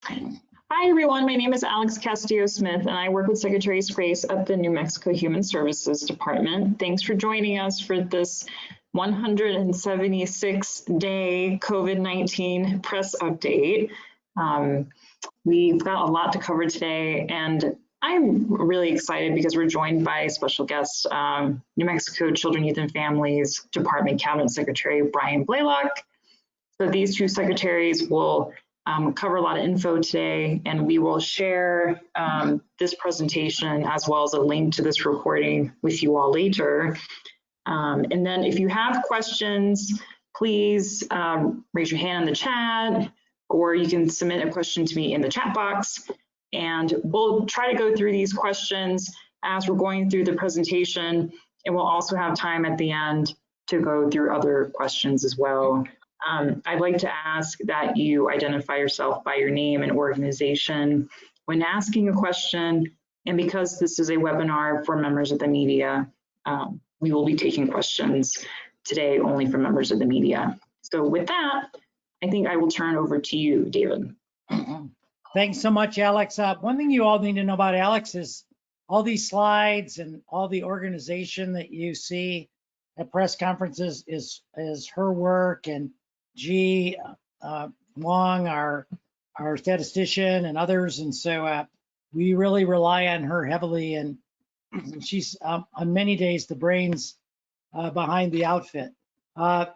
Hi, everyone. My name is Alex Castillo-Smith, and I work with Secretary Scrase at the New Mexico Human Services Department. Thanks for joining us for this 176-day COVID-19 press update. We've got a lot to cover today, and I'm really excited because we're joined by special guest, New Mexico Children, Youth, and Families Department Cabinet Secretary Brian Blalock. So these two secretaries will cover a lot of info today, and we will share this presentation as well as a link to this recording with you all later. And then if you have questions, please raise your hand in the chat, or you can submit a question to me in the chat box. And we'll try to go through these questions as we're going through the presentation, and we'll also have time at the end to go through other questions as well. I'd like to ask that you identify yourself by your name and organization when asking a question. And because this is a webinar for members of the media, we will be taking questions today only from members of the media. So with that, I think I will turn over to you, David. Thanks so much, Alex. One thing you all need to know about Alex is all these slides and all the organization that you see at press conferences is her work, and G. Wong, our statistician, and others. And so we really rely on her heavily, and she's on many days the brains behind the outfit. I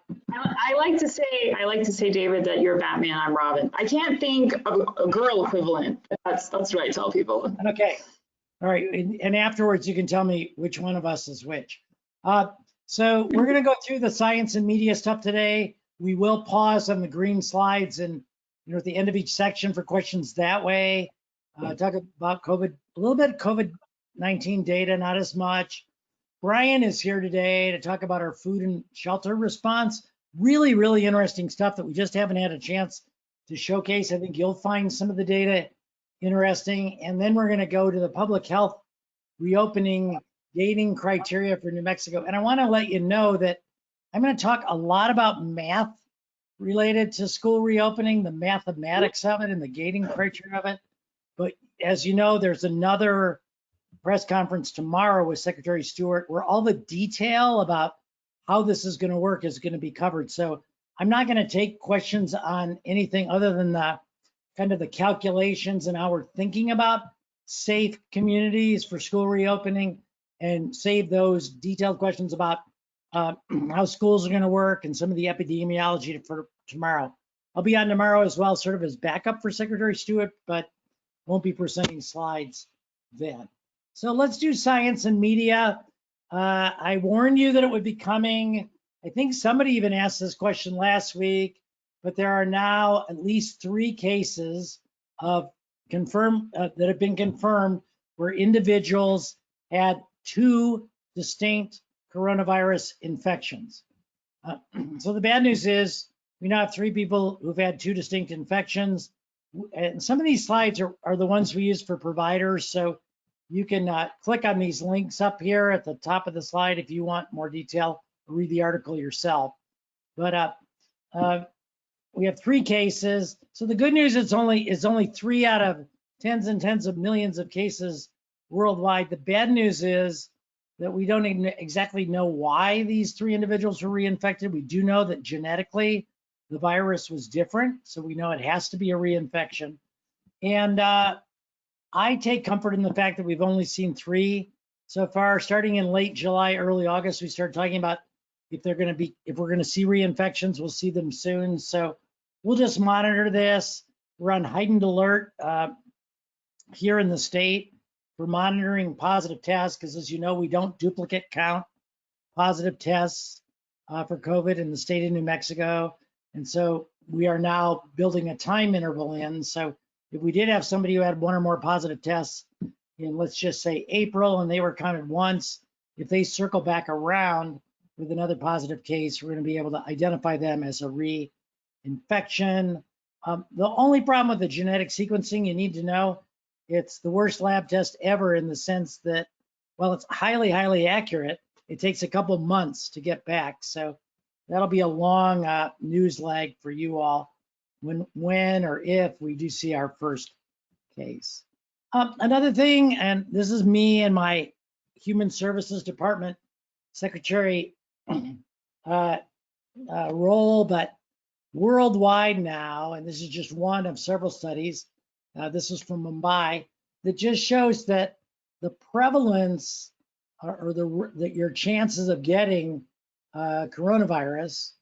like to say, David, that you're Batman, I'm Robin. I can't think of a girl equivalent. That's what I tell people. Okay. All right. And afterwards, you can tell me which one of us is which. So we're going to go through the science and media stuff today. We will pause on the green slides and, at the end of each section for questions that way. Talk about COVID, a little bit COVID-19 data, not as much. Brian is here today to talk about our food and shelter response. Really, really interesting stuff that we just haven't had a chance to showcase. I think you'll find some of the data interesting. And then we're going to go to the public health reopening gating criteria for New Mexico. And I want to let you know that I'm going to talk a lot about math related to school reopening, the mathematics of it and the gating criteria of it. But as you know, there's another press conference tomorrow with Secretary Stewart where all the detail about how this is going to work is going to be covered. So I'm not going to take questions on anything other than the kind of the calculations and how we're thinking about safe communities for school reopening, and save those detailed questions about how schools are going to work and some of the epidemiology for tomorrow. I'll be on tomorrow as well, sort of as backup for Secretary Stewart, but won't be presenting slides then. So let's do science and media. I warned you that it would be coming. I think somebody even asked this question last week, but there are now at least 3 cases of that have been confirmed where individuals had 2 distinct coronavirus infections. So the bad news is we now have 3 people who've had 2 distinct infections. And some of these slides are the ones we use for providers. So you can click on these links up here at the top of the slide if you want more detail, or read the article yourself. But we have 3 cases. So the good news is only 3 out of tens and tens of millions of cases worldwide. The bad news is that we don't exactly know why these 3 individuals were reinfected. We do know that genetically the virus was different, so we know it has to be a reinfection. And I take comfort in the fact that we've only seen 3 so far. Starting in late July, early August, we started talking about if we're going to see reinfections, we'll see them soon. So we'll just monitor this. We're on heightened alert here in the state. We're monitoring positive tests because, as you know, we don't duplicate count positive tests for COVID in the state of New Mexico. And so we are now building a time interval in. So if we did have somebody who had 1 or more positive tests in, let's just say April, and they were counted once, if they circle back around with another positive case, we're going to be able to identify them as a reinfection. The only problem with the genetic sequencing, you need to know, it's the worst lab test ever in the sense that, while it's highly, highly accurate, it takes a couple months to get back. So that'll be a long news lag for you all. when or if we do see our first case. Another thing, and this is me and my Human Services Department Secretary role, but worldwide now, and this is just one of several studies, this is from Mumbai, that just shows that the prevalence or your chances of getting coronavirus,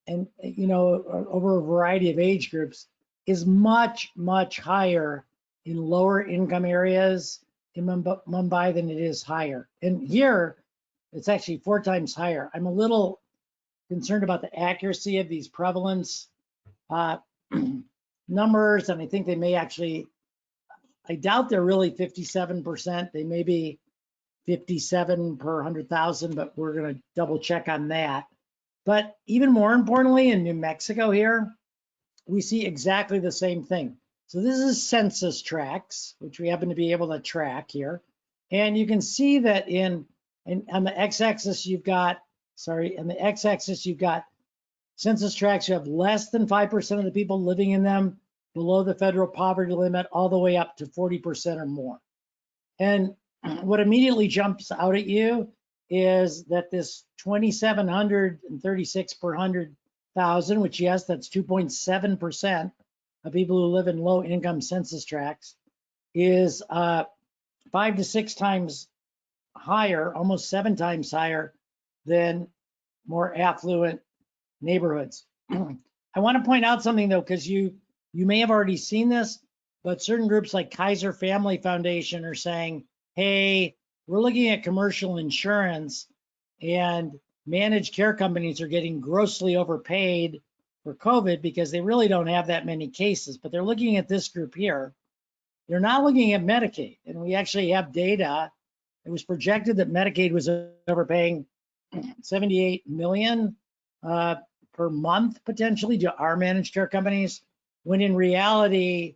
and over a variety of age groups, is much, much higher in lower income areas in Mumbai than it is higher. And here, it's actually 4 times higher. I'm a little concerned about the accuracy of these prevalence numbers, and I think they may actually, I doubt they're really 57%. They may be 57 per 100,000, but we're going to double check on that. But even more importantly, in New Mexico here, we see exactly the same thing. So this is census tracts, which we happen to be able to track here. And you can see that on the x-axis you've got, on the x-axis you've got census tracts. You have less than 5% of the people living in them below the federal poverty limit, all the way up to 40% or more. And what immediately jumps out at you is that this 2,736 per 100,000, which, yes, that's 2.7% of people who live in low income census tracts, is 5 to 6 times higher, almost 7 times higher than more affluent neighborhoods. I want to point out something though, because you may have already seen this, but certain groups like Kaiser Family Foundation are saying, hey, we're looking at commercial insurance, and managed care companies are getting grossly overpaid for COVID because they really don't have that many cases, but they're looking at this group here. They're not looking at Medicaid, and we actually have data. It was projected that Medicaid was overpaying 78 million per month potentially to our managed care companies, when in reality,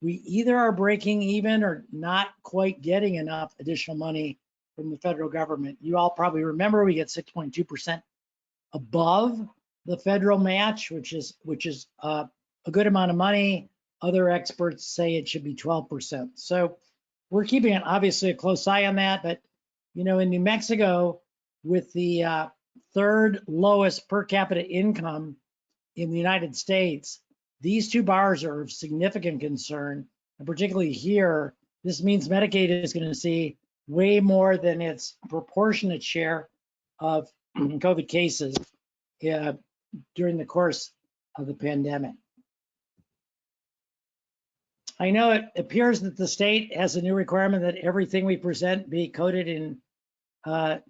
we either are breaking even or not quite getting enough additional money from the federal government. You all probably remember we get 6.2% above the federal match, which is a good amount of money. Other experts say it should be 12%. So we're keeping obviously a close eye on that. But in New Mexico, with the third lowest per capita income in the United States, these two bars are of significant concern. And particularly here, this means Medicaid is going to see way more than its proportionate share of COVID cases during the course of the pandemic. I know it appears that the state has a new requirement that everything we present be coded in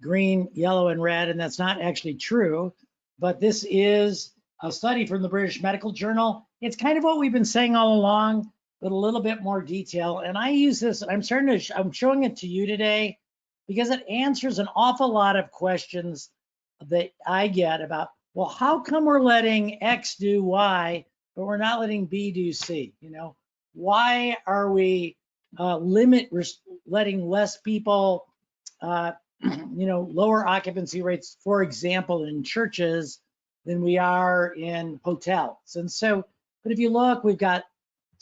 green, yellow, and red, and that's not actually true. But this is a study from the British Medical Journal. It's kind of what we've been saying all along, but a little bit more detail. And I use this, I'm showing it to you today because it answers an awful lot of questions that I get about, well, how come we're letting X do Y, but we're not letting B do C? Why are we letting less people, lower occupancy rates, for example, in churches than we are in hotels? And so, but if you look, we've got,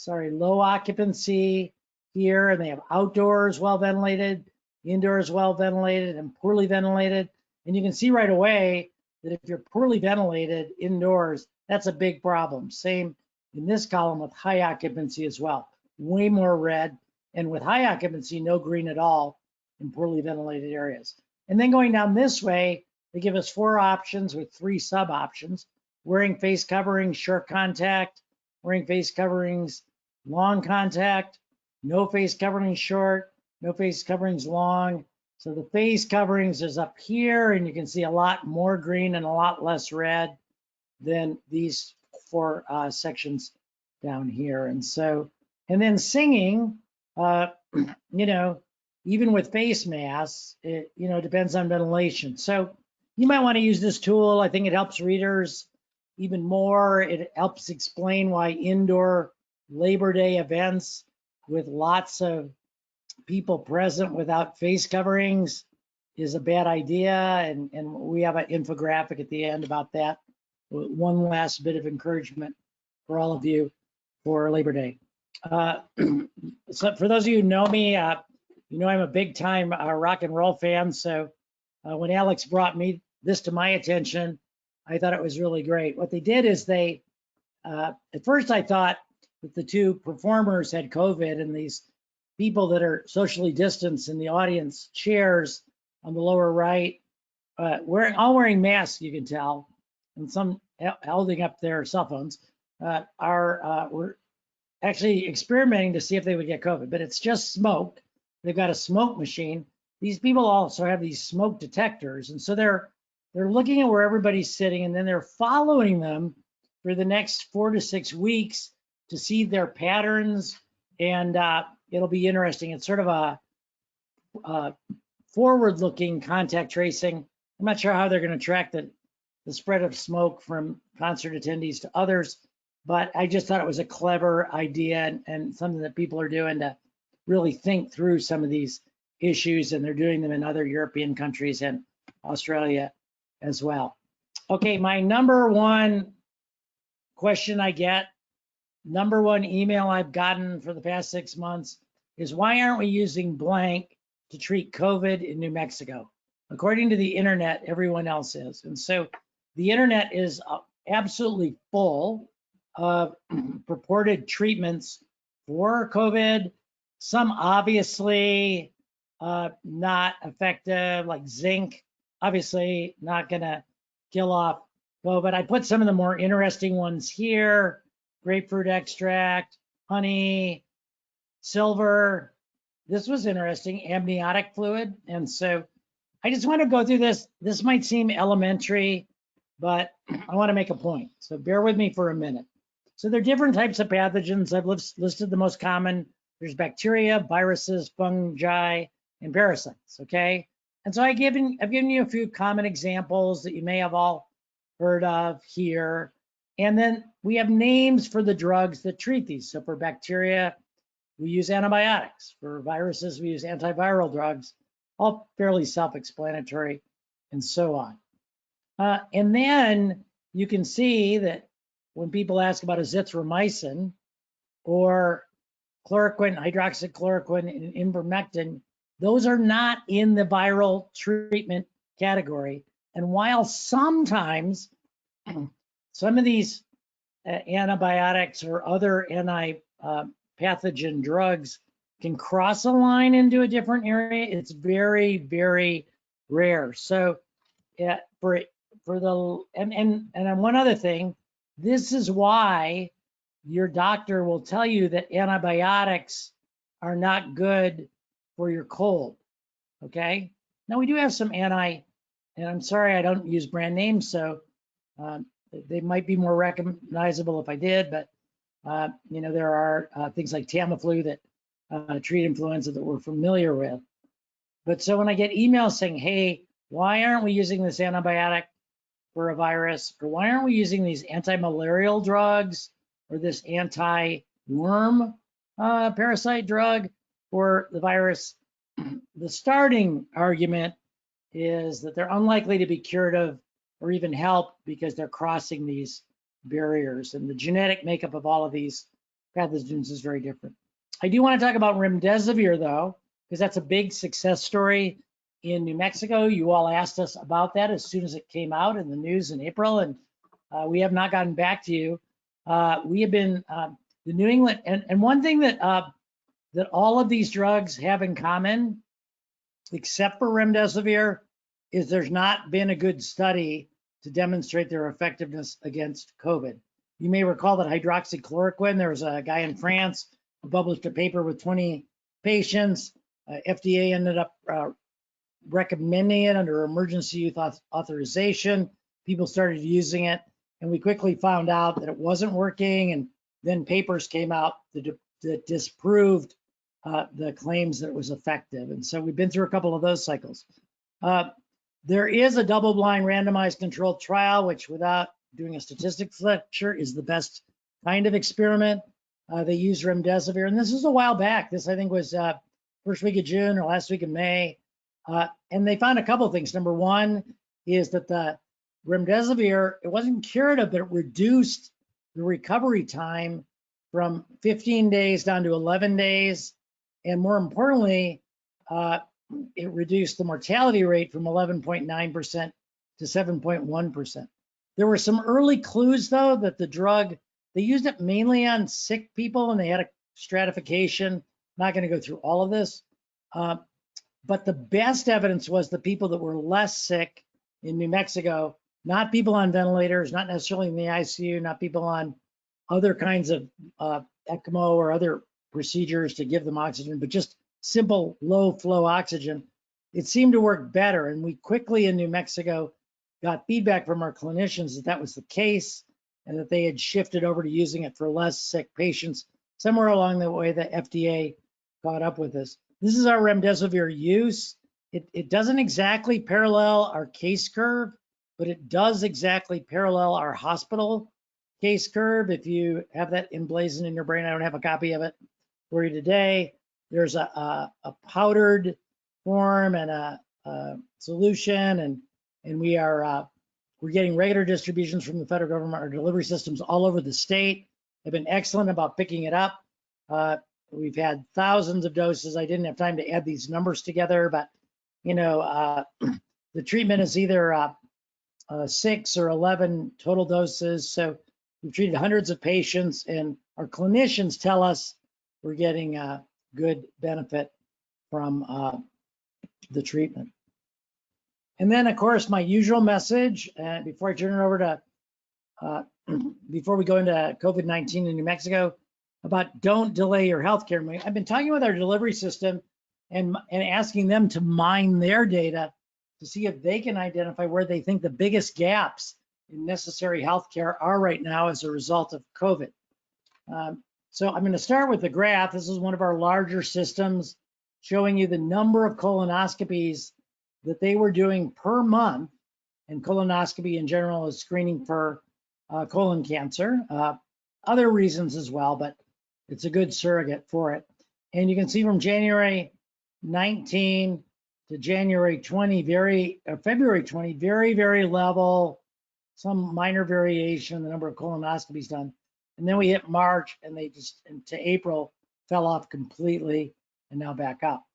low occupancy here, and they have outdoors well ventilated, indoors well ventilated, and poorly ventilated. And you can see right away that if you're poorly ventilated indoors, that's a big problem. Same in this column with high occupancy as well, way more red, and with high occupancy, no green at all in poorly ventilated areas. And then going down this way, they give us 4 options with 3 sub options: wearing face coverings, short contact; wearing face coverings, long contact; no face coverings short; no face coverings long. So the face coverings is up here, and you can see a lot more green and a lot less red than these 4 sections down here. And so, and then singing, even with face masks, it depends on ventilation. So you might want to use this tool. I think it helps readers even more. It helps explain why indoor Labor Day events with lots of people present without face coverings is a bad idea. And we have an infographic at the end about that. One last bit of encouragement for all of you for Labor Day. So for those of you who know me, you know I'm a big time rock and roll fan. So when Alex brought this to my attention, I thought it was really great. What they did is they, at first I thought that the two performers had COVID, and these people that are socially distanced in the audience chairs on the lower right, all wearing masks, you can tell, and some holding up their cell phones, were actually experimenting to see if they would get COVID, but it's just smoke. They've got a smoke machine. These people also have these smoke detectors, and so they're looking at where everybody's sitting, and then they're following them for the next 4 to 6 weeks to see their patterns, and it'll be interesting. It's sort of a forward-looking contact tracing. I'm not sure how they're going to track the spread of smoke from concert attendees to others, but I just thought it was a clever idea and something that people are doing to really think through some of these issues, and they're doing them in other European countries and Australia as well. Okay, my number one question I get, number one email I've gotten for the past 6 months is, why aren't we using blank to treat COVID in New Mexico? According to the internet, everyone else is. And so the internet is absolutely full of purported treatments for COVID, some obviously not effective, like zinc, obviously not gonna kill off COVID. I put some of the more interesting ones here: grapefruit extract, honey, silver. This was interesting, amniotic fluid. And so I just want to go through this. This might seem elementary, but I want to make a point. So bear with me for a minute. So there are different types of pathogens. I've listed the most common. There's bacteria, viruses, fungi, and parasites, okay? And so I've given you a few common examples that you may have all heard of here. And then we have names for the drugs that treat these. So for bacteria, we use antibiotics. For viruses, we use antiviral drugs, all fairly self-explanatory, and so on. And then you can see that when people ask about azithromycin or chloroquine, hydroxychloroquine, and ivermectin, those are not in the viral treatment category. And while sometimes some of these antibiotics or other anti-pathogen drugs can cross a line into a different area, it's very, very rare. So yeah, and one other thing, this is why your doctor will tell you that antibiotics are not good for your cold, okay? Now we do have some and I'm sorry I don't use brand names, so they might be more recognizable if I did, but you know, there are things like Tamiflu that treat influenza that we're familiar with. But so when I get emails saying, hey, why aren't we using this antibiotic for a virus? Or why aren't we using these anti-malarial drugs or this anti-worm parasite drug for the virus? The starting argument is that they're unlikely to be curative or even help because they're crossing these barriers, and the genetic makeup of all of these pathogens is very different. I do want to talk about Remdesivir though, because that's a big success story in New Mexico. You all asked us about that as soon as it came out in the news in April, and we have not gotten back to you. We have been the New England, and one thing that that all of these drugs have in common, except for Remdesivir, is there's not been a good study to demonstrate their effectiveness against COVID. You may recall that hydroxychloroquine, there was a guy in France who published a paper with 20 patients. FDA ended up recommending it under emergency use authorization. People started using it, and we quickly found out that it wasn't working, and then papers came out that disproved the claims that it was effective. And so we've been through a couple of those cycles. There is a double-blind randomized controlled trial, which without doing a statistics lecture is the best kind of experiment. They use Remdesivir, and this is a while back. This I think was first week of June or last week of May. And they found a couple of things. Number one is that the Remdesivir, it wasn't curative, but it reduced the recovery time from 15 days down to 11 days. And more importantly, it reduced the mortality rate from 11.9% to 7.1%. There were some early clues, though, that the drug, they used it mainly on sick people, and they had a stratification. I'm not going to go through all of this. But the best evidence was the people that were less sick in New Mexico, not people on ventilators, not necessarily in the ICU, not people on other kinds of ECMO or other procedures to give them oxygen, but just simple low flow oxygen. It seemed to work better. And we quickly in New Mexico got feedback from our clinicians that that was the case and that they had shifted over to using it for less sick patients. Somewhere along the way, the FDA caught up with us. This is our remdesivir use. It doesn't exactly parallel our case curve, but it does exactly parallel our hospital case curve. If you have that emblazoned in your brain, I don't have a copy of it for you today. There's a powdered form and a solution, and we're getting regular distributions from the federal government. Our delivery systems all over the state have been excellent about picking it up. We've had thousands of doses. I didn't have time to add these numbers together, but the treatment is either 6 or 11 total doses. So we've treated hundreds of patients, and our clinicians tell us we're getting a good benefit from the treatment. And then, of course, my usual message, before I turn it over to, before we go into COVID-19 in New Mexico, about don't delay your healthcare. I've been talking with our delivery system and asking them to mine their data to see if they can identify where they think the biggest gaps in necessary healthcare are right now as a result of COVID. So I'm going to start with the graph. This is one of our larger systems showing you the number of colonoscopies that they were doing per month. And colonoscopy in general is screening for colon cancer, other reasons as well, but it's a good surrogate for it. And you can see from January 19 to January 20, February 20, very, very level, some minor variation in the number of colonoscopies done. And then we hit March, and they just, into April, fell off completely and now back up.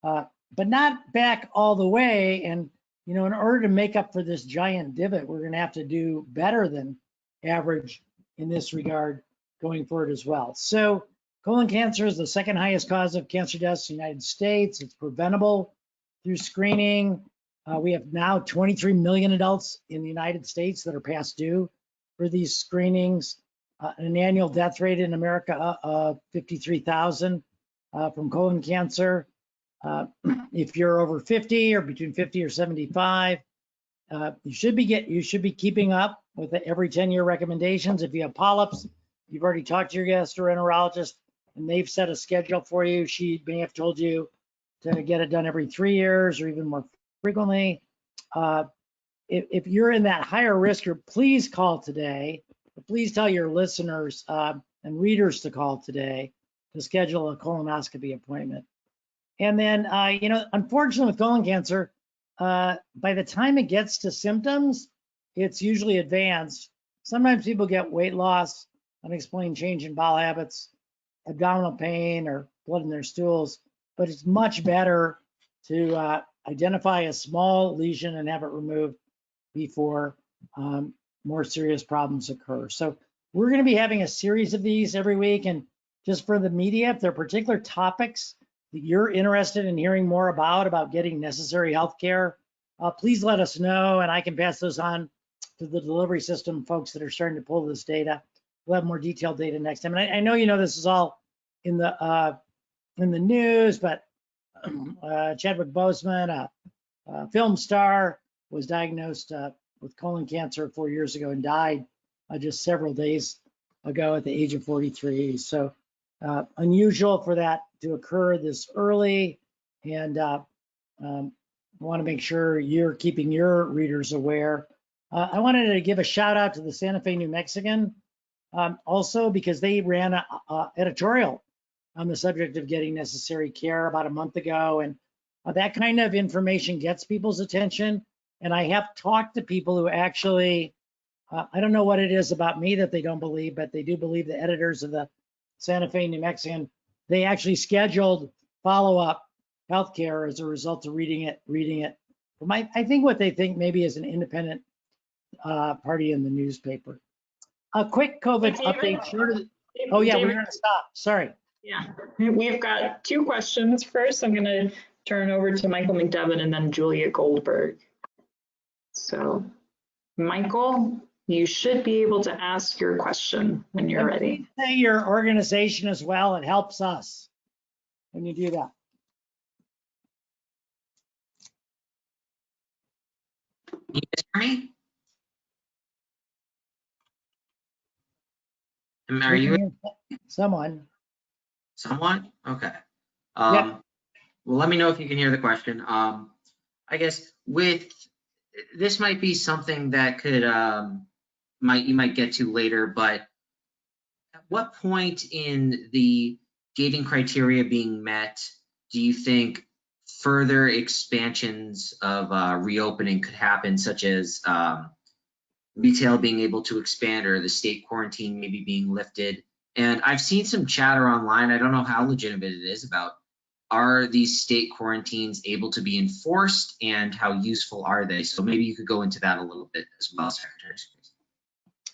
But not back all the way. And, in order to make up for this giant divot, we're going to have to do better than average in this regard going forward as well. So colon cancer is the second highest cause of cancer deaths in the United States. It's preventable through screening. We have now 23 million adults in the United States that are past due for these screenings. An annual death rate in America of 53,000 from colon cancer. If you're over 50 or between 50 or 75, you should be keeping up with the every 10-year recommendations. If you have polyps, you've already talked to your gastroenterologist and they've set a schedule for you. She may have told you to get it done every 3 years or even more frequently. If you're in that higher risk group, please call today. Please tell your listeners and readers to call today to schedule a colonoscopy appointment. And then, unfortunately with colon cancer, by the time it gets to symptoms, it's usually advanced. Sometimes people get weight loss, unexplained change in bowel habits, abdominal pain, or blood in their stools, but it's much better to identify a small lesion and have it removed before more serious problems occur. So we're going to be having a series of these every week. And just for the media, if there are particular topics that you're interested in hearing more about getting necessary health care, please let us know, and I can pass those on to the delivery system folks that are starting to pull this data. We'll have more detailed data next time. And I know this is all in the news, but Chadwick Boseman, a film star, was diagnosed with colon cancer 4 years ago and died just several days ago at the age of 43. So unusual for that to occur this early, and want to make sure you're keeping your readers aware. I wanted to give a shout out to the Santa Fe New Mexican also, because they ran an editorial on the subject of getting necessary care about a month ago, and that kind of information gets people's attention. And I have talked to people who actually I don't know what it is about me that they don't believe, but they do believe the editors of the Santa Fe New Mexican, they actually scheduled follow-up healthcare as a result of reading it. I think what they think maybe is an independent party in the newspaper. A quick COVID update. Oh yeah, we're gonna stop. Sorry. Yeah, we've got 2 questions. First, I'm gonna turn over to Michael McDevitt and then Julia Goldberg. So, Michael, you should be able to ask your question when you're ready. Please say your organization as well. It helps us when you do that. Can you guys hear me? Are you someone? Someone? Okay. Yeah. Well, let me know if you can hear the question. I guess with this might be something that could you might get to later, but at what point in the gating criteria being met do you think further expansions of reopening could happen, such as retail being able to expand or the state quarantine maybe being lifted? And I've seen some chatter online, I don't know how legitimate it is, about are these state quarantines able to be enforced and how useful are they? So maybe you could go into that a little bit as well, Secretary.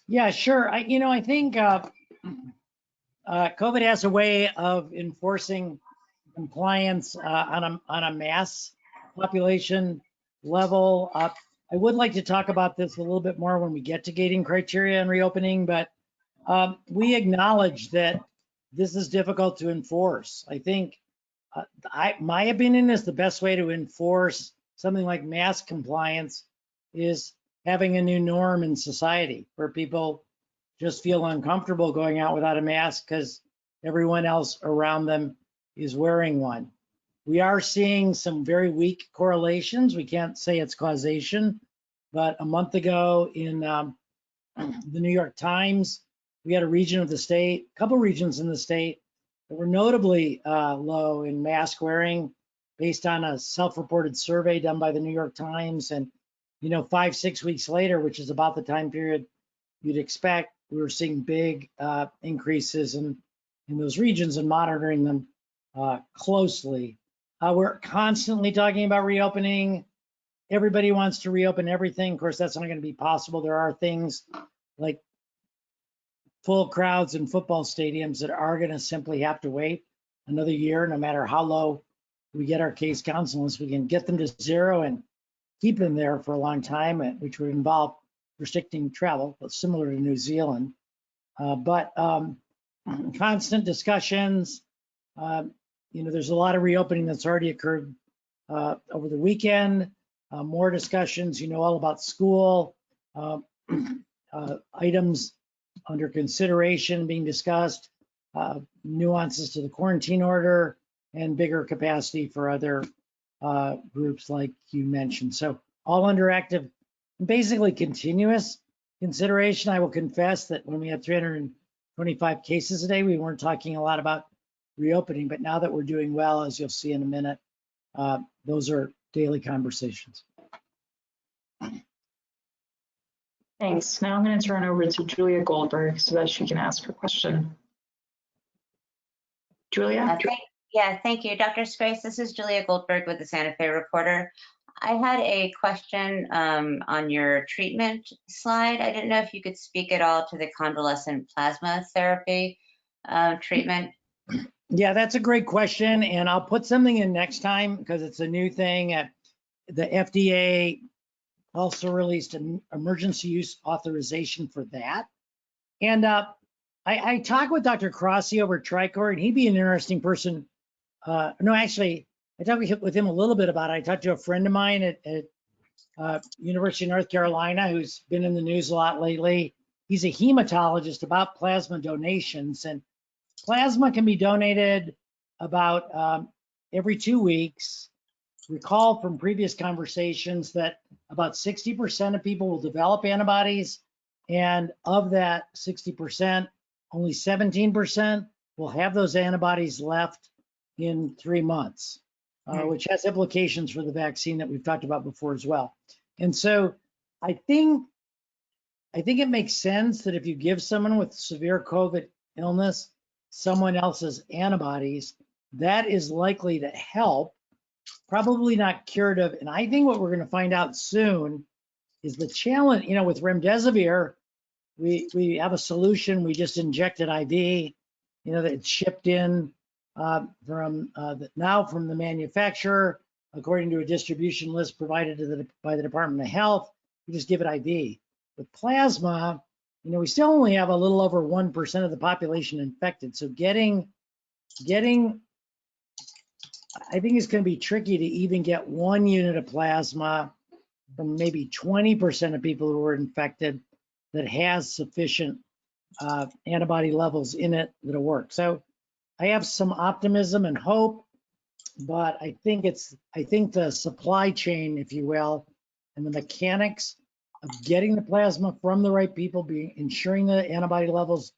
Yeah, sure. I think COVID has a way of enforcing compliance on a mass population level. I would like to talk about this a little bit more when we get to gating criteria and reopening, but we acknowledge that this is difficult to enforce. I think my opinion is the best way to enforce something like mask compliance is having a new norm in society where people just feel uncomfortable going out without a mask because everyone else around them is wearing one. We are seeing some very weak correlations. We can't say it's causation, but a month ago in the New York Times, we had a region of the state, a couple regions in the state that were notably low in mask wearing based on a self-reported survey done by the New York Times. And, 5-6 weeks later, which is about the time period you'd expect, we were seeing big increases in those regions and monitoring them closely. We're constantly talking about reopening. Everybody wants to reopen everything. Of course, that's not going to be possible. There are things like full crowds in football stadiums that are going to simply have to wait another year, no matter how low we get our case counts, unless we can get them to 0 and keep them there for a long time, which would involve restricting travel, but similar to New Zealand. But constant discussions. There's a lot of reopening that's already occurred over the weekend. More discussions, all about school, items under consideration being discussed, nuances to the quarantine order, and bigger capacity for other groups like you mentioned. So all under active, basically continuous consideration. I will confess that when we had 325 cases a day, we weren't talking a lot about reopening, but now that we're doing well, as you'll see in a minute, those are daily conversations. Thanks. Now I'm going to turn over to Julia Goldberg so that she can ask her question. Julia? Thank you, Dr. Scrase. This is Julia Goldberg with the Santa Fe Reporter. I had a question on your treatment slide. I didn't know if you could speak at all to the convalescent plasma therapy treatment. Yeah, that's a great question, and I'll put something in next time because it's a new thing. The FDA also released an emergency use authorization for that. And I talked with Dr. Crossi over at Tricor, and he'd be an interesting person. No, actually, I talked with him a little bit about it. I talked to a friend of mine at University of North Carolina who's been in the news a lot lately. He's a hematologist about plasma donations, and plasma can be donated about every 2 weeks. Recall from previous conversations that about 60% of people will develop antibodies, and of that 60%, only 17% will have those antibodies left in 3 months, which has implications for the vaccine that we've talked about before as well. And so I think I think it makes sense that if you give someone with severe COVID illness someone else's antibodies, that is likely to help, probably not curative. And I think what we're going to find out soon is the challenge, with Remdesivir, we have a solution. We just injected IV, that it's shipped in from the manufacturer, according to a distribution list provided by the Department of Health. We just give it IV. With plasma, we still only have a little over 1% of the population infected. So getting, I think it's going to be tricky to even get 1 unit of plasma from maybe 20% of people who are infected that has sufficient antibody levels in it that'll work. So I have some optimism and hope, but I think the supply chain, if you will, and the mechanics of getting the plasma from the right people, ensuring the antibody levels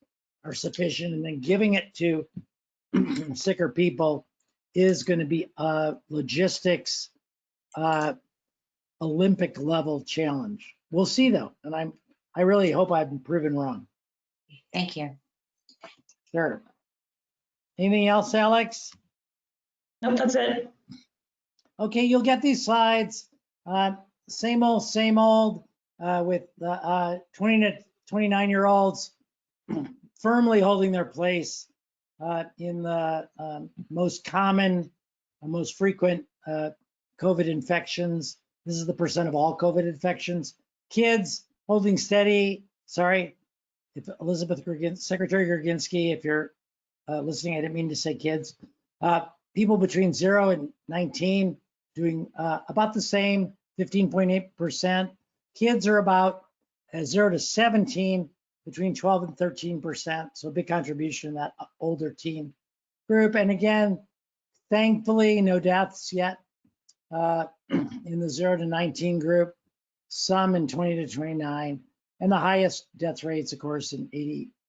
are sufficient, and then giving it to sicker people is going to be a logistics Olympic level challenge. We'll see though, and I really hope I've been proven wrong. Thank you. Sure. Anything else, Alex? Nope, that's it. Okay, you'll get these slides. Same old with 20 to 29-year-olds firmly holding their place in the most common, most frequent COVID infections. This is the percent of all COVID infections. Kids holding steady. Sorry, if Secretary Gerginski, if you're listening, I didn't mean to say kids. People between 0 and 19 doing about the same, 15.8%. Kids are about 0 to 17, between 12 and 13%. So a big contribution in that older teen group. And again, thankfully, no deaths yet in the 0 to 19 group, some in 20 to 29, and the highest death rates, of course, in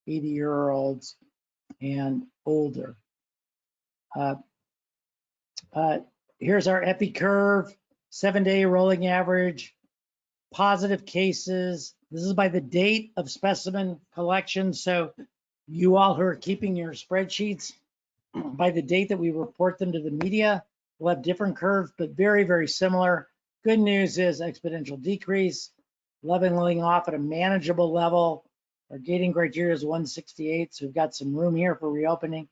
80-year-olds and older. Here's our epi curve, 7-day rolling average, positive cases. This is by the date of specimen collection. So you all who are keeping your spreadsheets, by the date that we report them to the media, we'll have different curves, but very, very similar. Good news is exponential decrease, leveling off at a manageable level. Our gating criteria is 168, so we've got some room here for reopening.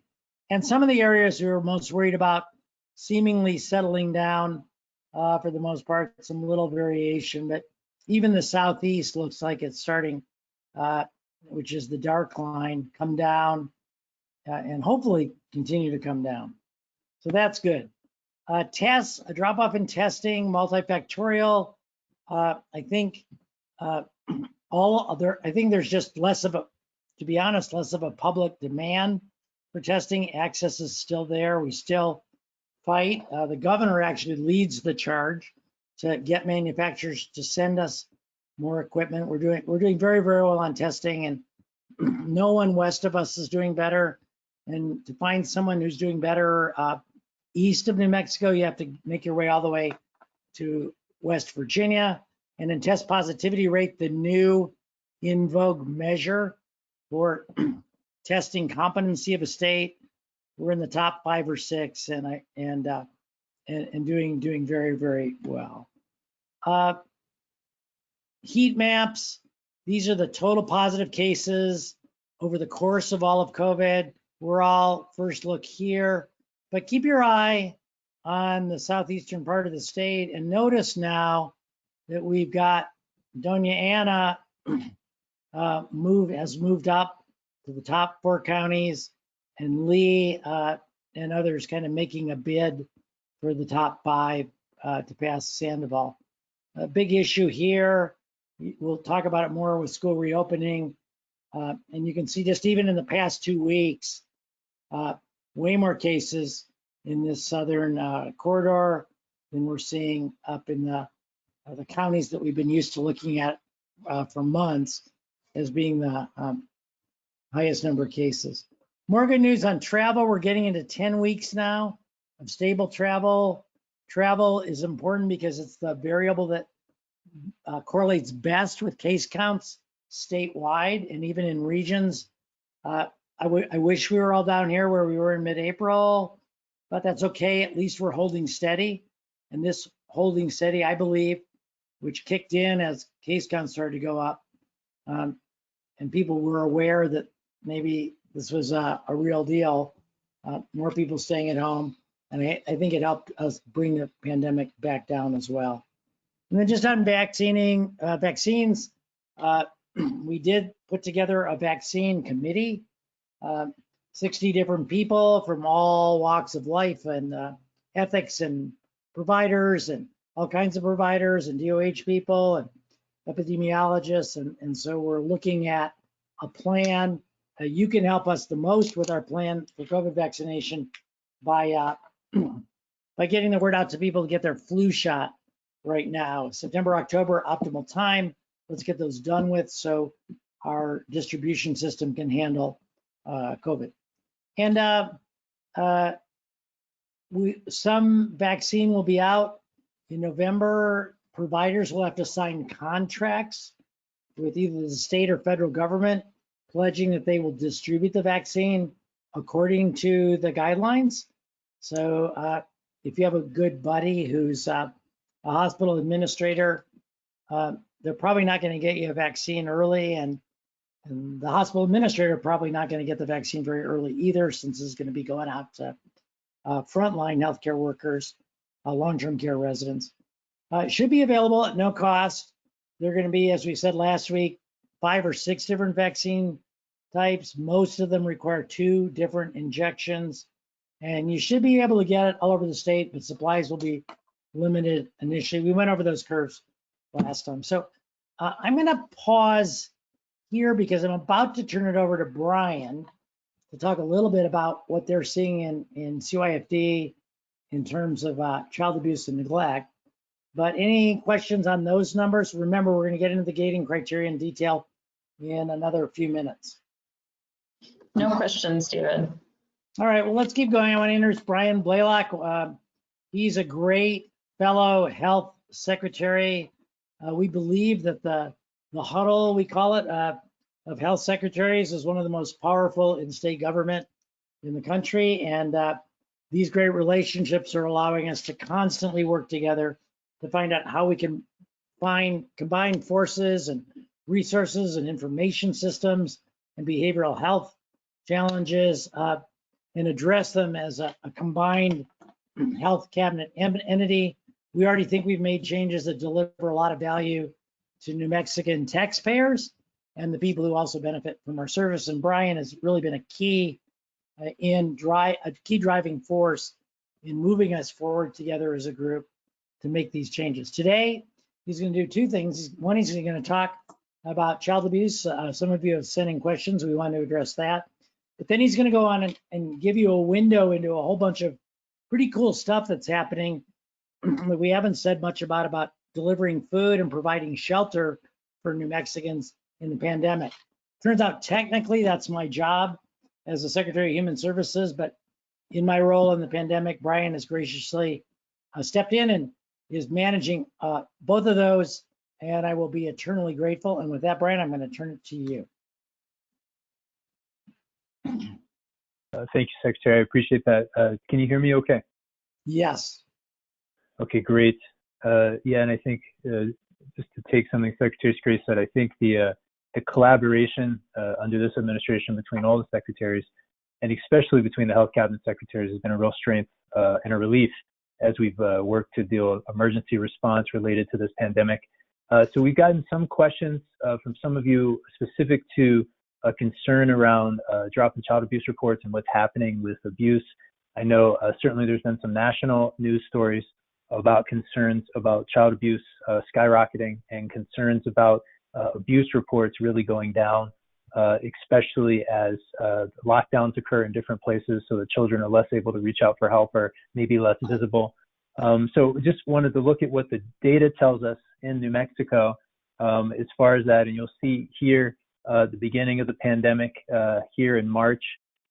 And some of the areas we were most worried about seemingly settling down for the most part, some little variation, but even the Southeast looks like it's starting, which is the dark line, come down and hopefully continue to come down. So that's good. Tests, a drop off in testing, multifactorial. I think I think there's just less of a, to be honest, less of a public demand for testing. Access is still there. We still fight. The governor actually leads the charge to get manufacturers to send us more equipment. We're doing very, very well on testing, and no one west of us is doing better. And to find someone who's doing better east of New Mexico, you have to make your way all the way to West Virginia. And in test positivity rate, the new in vogue measure for testing competency of a state, we're in the top 5 or 6, and doing very, very well. Heat maps, these are the total positive cases over the course of all of COVID. We're all first look here, but keep your eye on the southeastern part of the state, and notice now that we've got Doña Ana has moved up to the top 4 counties, and Lee and others kind of making a bid for the top 5 to pass Sandoval. A big issue here, we'll talk about it more with school reopening, and you can see just even in the past 2 weeks, way more cases in this southern corridor than we're seeing up in the counties that we've been used to looking at for months as being the highest number of cases. More good news on travel. We're getting into 10 weeks now of stable travel. Travel is important because it's the variable that correlates best with case counts statewide and even in regions. I wish we were all down here where we were in mid-April, but that's okay. At least we're holding steady. And this holding steady, I believe, which kicked in as case counts started to go up, and people were aware that maybe this was a real deal, more people staying at home. And I think it helped us bring the pandemic back down as well. And then just on vaccines, we did put together a vaccine committee, 60 different people from all walks of life and ethics and providers and all kinds of providers and DOH people and epidemiologists. And so we're looking at a plan. You can help us the most with our plan for COVID vaccination by getting the word out to people to get their flu shot right now. September, October, optimal time. Let's get those done with so our distribution system can handle COVID. And some vaccine will be out in November. Providers will have to sign contracts with either the state or federal government, pledging that they will distribute the vaccine according to the guidelines. So if you have a good buddy who's a hospital administrator, they're probably not going to get you a vaccine early, and the hospital administrator probably not going to get the vaccine very early either, since it's going to be going out to frontline healthcare workers, long-term care residents. It should be available at no cost. They're going to be, as we said last week, 5 or 6 different vaccine types. Most of them require 2 different injections, and you should be able to get it all over the state, but supplies will be limited initially. We went over those curves last time. So I'm going to pause here because I'm about to turn it over to Brian to talk a little bit about what they're seeing in CYFD in terms of child abuse and neglect. But any questions on those numbers? Remember, we're going to get into the gating criteria in detail in another few minutes. No questions, David. All right, well, let's keep going. I want to introduce Brian Blalock. He's a great fellow health secretary. We believe that the huddle, we call it, of health secretaries is one of the most powerful in state government in the country. And these great relationships are allowing us to constantly work together to find out how we can combine forces and resources and information systems and behavioral health challenges and address them as a combined health cabinet entity. We already think we've made changes that deliver a lot of value to New Mexican taxpayers and the people who also benefit from our service. And Brian has really been a key driving force in moving us forward together as a group to make these changes. Today, he's going to do 2 things. One, he's going to talk about child abuse. Some of you have sent in questions. We want to address that. But then he's going to go on and give you a window into a whole bunch of pretty cool stuff that's happening that we haven't said much about delivering food and providing shelter for New Mexicans in the pandemic. Turns out technically that's my job as the Secretary of Human Services, but in my role in the pandemic, Brian has graciously stepped in and is managing both of those, and I will be eternally grateful. And with that, Brian, I'm going to turn it to you. Thank you, Secretary. I appreciate that. Can you hear me okay? Yes. Okay, great. Yeah, and I think just to take something Secretary Scrase said, I think the collaboration under this administration between all the secretaries, and especially between the health cabinet secretaries, has been a real strength and a relief as we've worked to deal with emergency response related to this pandemic. So we've gotten some questions from some of you specific to a concern around drop in child abuse reports and what's happening with abuse. I know certainly there's been some national news stories about concerns about child abuse skyrocketing and concerns about abuse reports really going down, especially as lockdowns occur in different places, so the children are less able to reach out for help or maybe less visible. So just wanted to look at what the data tells us in New Mexico as far as that, and you'll see here the beginning of the pandemic here in March,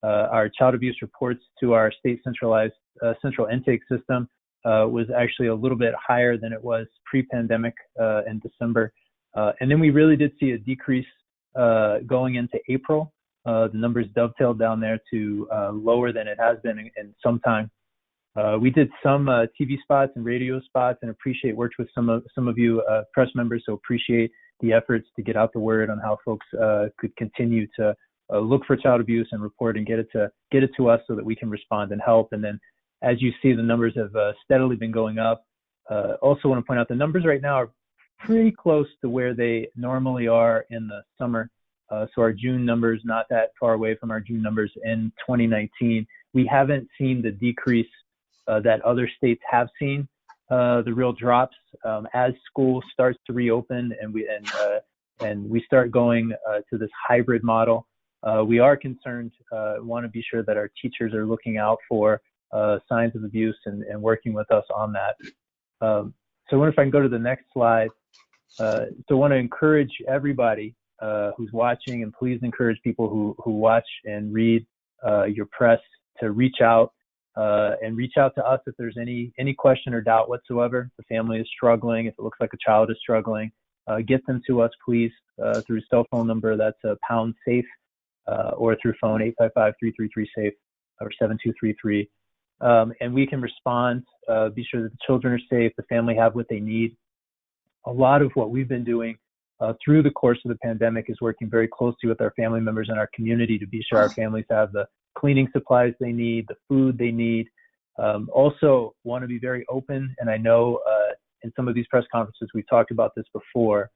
our child abuse reports to our state centralized central intake system was actually a little bit higher than it was pre-pandemic in December. And then we really did see a decrease going into April. The numbers dovetailed down there to lower than it has been in some time. We did some TV spots and radio spots, and worked with some of you press members, so appreciate the efforts to get out the word on how folks could continue to look for child abuse and report and get it to us so that we can respond and help. And then, as you see, the numbers have steadily been going up. Also want to point out the numbers right now are pretty close to where they normally are in the summer. So our June numbers, not that far away from our June numbers in 2019. We haven't seen the decrease that other states have seen, the real drops as school starts to reopen and we start going to this hybrid model. We are concerned, want to be sure that our teachers are looking out for signs of abuse and working with us on that. So I wonder if I can go to the next slide. So I want to encourage everybody who's watching, and please encourage people who watch and read your press to reach out and reach out to us if there's any question or doubt whatsoever. If the family is struggling, if it looks like a child is struggling, get them to us, please, through cell phone number that's pound safe, or through phone 855-333-SAFE or 7233. And we can respond, be sure that the children are safe, the family have what they need. A lot of what we've been doing through the course of the pandemic is working very closely with our family members and our community to be sure our families have the cleaning supplies they need, the food they need. Also want to be very open, and I know in some of these press conferences we've talked about this before,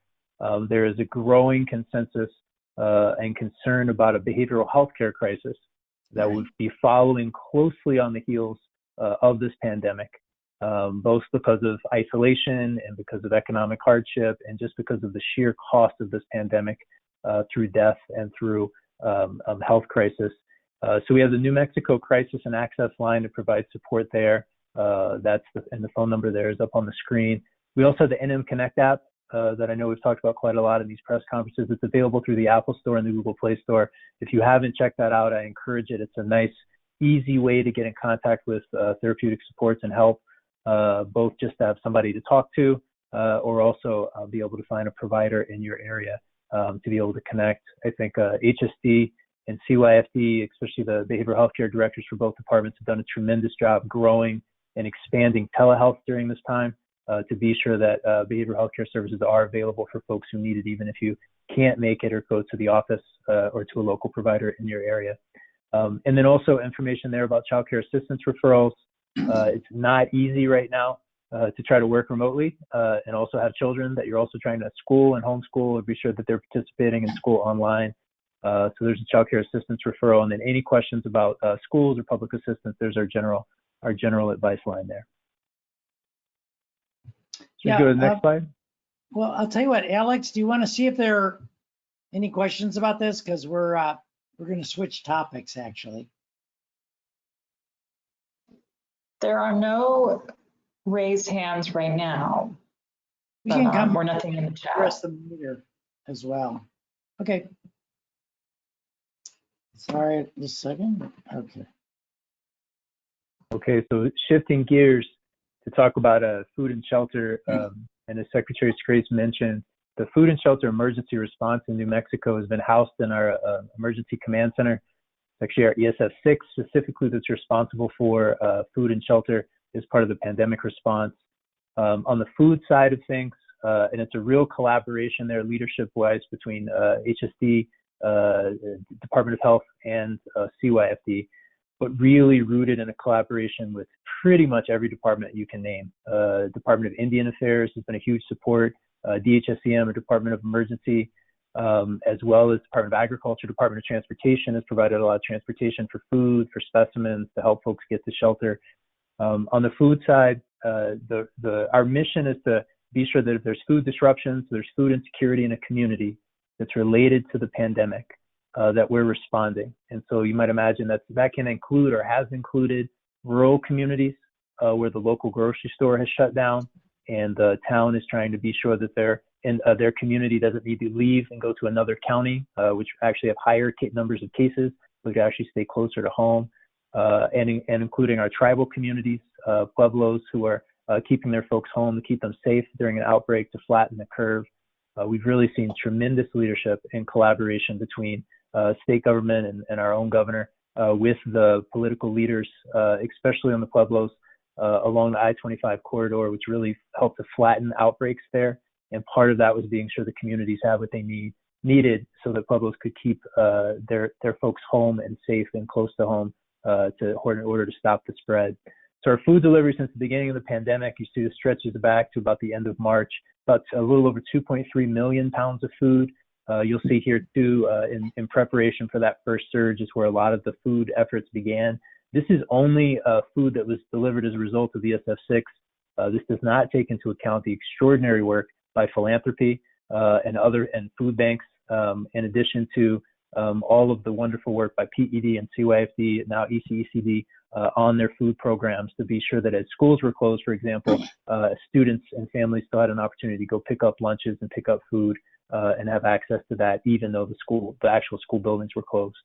there is a growing consensus and concern about a behavioral health care crisis that would be following closely on the heels of this pandemic, both because of isolation and because of economic hardship and just because of the sheer cost of this pandemic through death and through health crisis. So we have the New Mexico Crisis and Access Line to provide support there. And the phone number there is up on the screen. We also have the NM Connect app that I know we've talked about quite a lot in these press conferences. It's available through the Apple Store and the Google Play Store. If you haven't checked that out, I encourage it. It's a nice, easy way to get in contact with therapeutic supports and help, both just to have somebody to talk to or also be able to find a provider in your area to be able to connect. I think HSD and CYFD, especially the behavioral health care directors for both departments, have done a tremendous job growing and expanding telehealth during this time to be sure that behavioral health care services are available for folks who need it, even if you can't make it or go to the office or to a local provider in your area. And then also information there about child care assistance referrals. It's not easy right now to try to work remotely and also have children that you're also trying to school and homeschool, and be sure that they're participating in school online. So there's a child care assistance referral, and then any questions about schools or public assistance, there's our general advice line there. Should we go to the next slide? Well, I'll tell you what, Alex, do you want to see if there are any questions about this? Because we're going to switch topics, actually. There are no raised hands right now. We can come or nothing in the chat. Press the meter as well. Okay. Sorry, just a second. Okay. Okay, so shifting gears to talk about food and shelter, and as Secretary Scrase mentioned, the Food and Shelter Emergency Response in New Mexico has been housed in our Emergency Command Center. It's actually our ESF-6 specifically that's responsible for food and shelter as part of the pandemic response. On the food side of things, and it's a real collaboration there leadership-wise between HSD, Department of Health, and CYFD, but really rooted in a collaboration with pretty much every department you can name. Department of Indian Affairs has been a huge support, DHSEM, or Department of Emergency, as well as Department of Agriculture, Department of Transportation has provided a lot of transportation for food, for specimens to help folks get to shelter. On the food side, our mission is to be sure that if there's food disruptions, there's food insecurity in a community that's related to the pandemic, that we're responding. And so you might imagine that can include or has included rural communities where the local grocery store has shut down and the town is trying to be sure that their community doesn't need to leave and go to another county, which actually have higher numbers of cases, but could actually stay closer to home, and including our tribal communities, Pueblos, who are keeping their folks home to keep them safe during an outbreak to flatten the curve. we've really seen tremendous leadership and collaboration between state government and our own governor with the political leaders, especially on the Pueblos along the I-25 corridor, which really helped to flatten outbreaks there. And part of that was being sure the communities have what they needed so that Pueblos could keep their folks home and safe and close to home in order to stop the spread. So our food delivery since the beginning of the pandemic, you see, stretches back to about the end of March, about a little over 2.3 million pounds of food. You'll see here too, in preparation for that first surge is where a lot of the food efforts began. This is only food that was delivered as a result of the SF6. This does not take into account the extraordinary work by philanthropy and food banks, in addition to all of the wonderful work by PED and CYFD, now ECECD, on their food programs to be sure that as schools were closed, for example, students and families still had an opportunity to go pick up lunches and pick up food and have access to that, even though the actual school buildings were closed.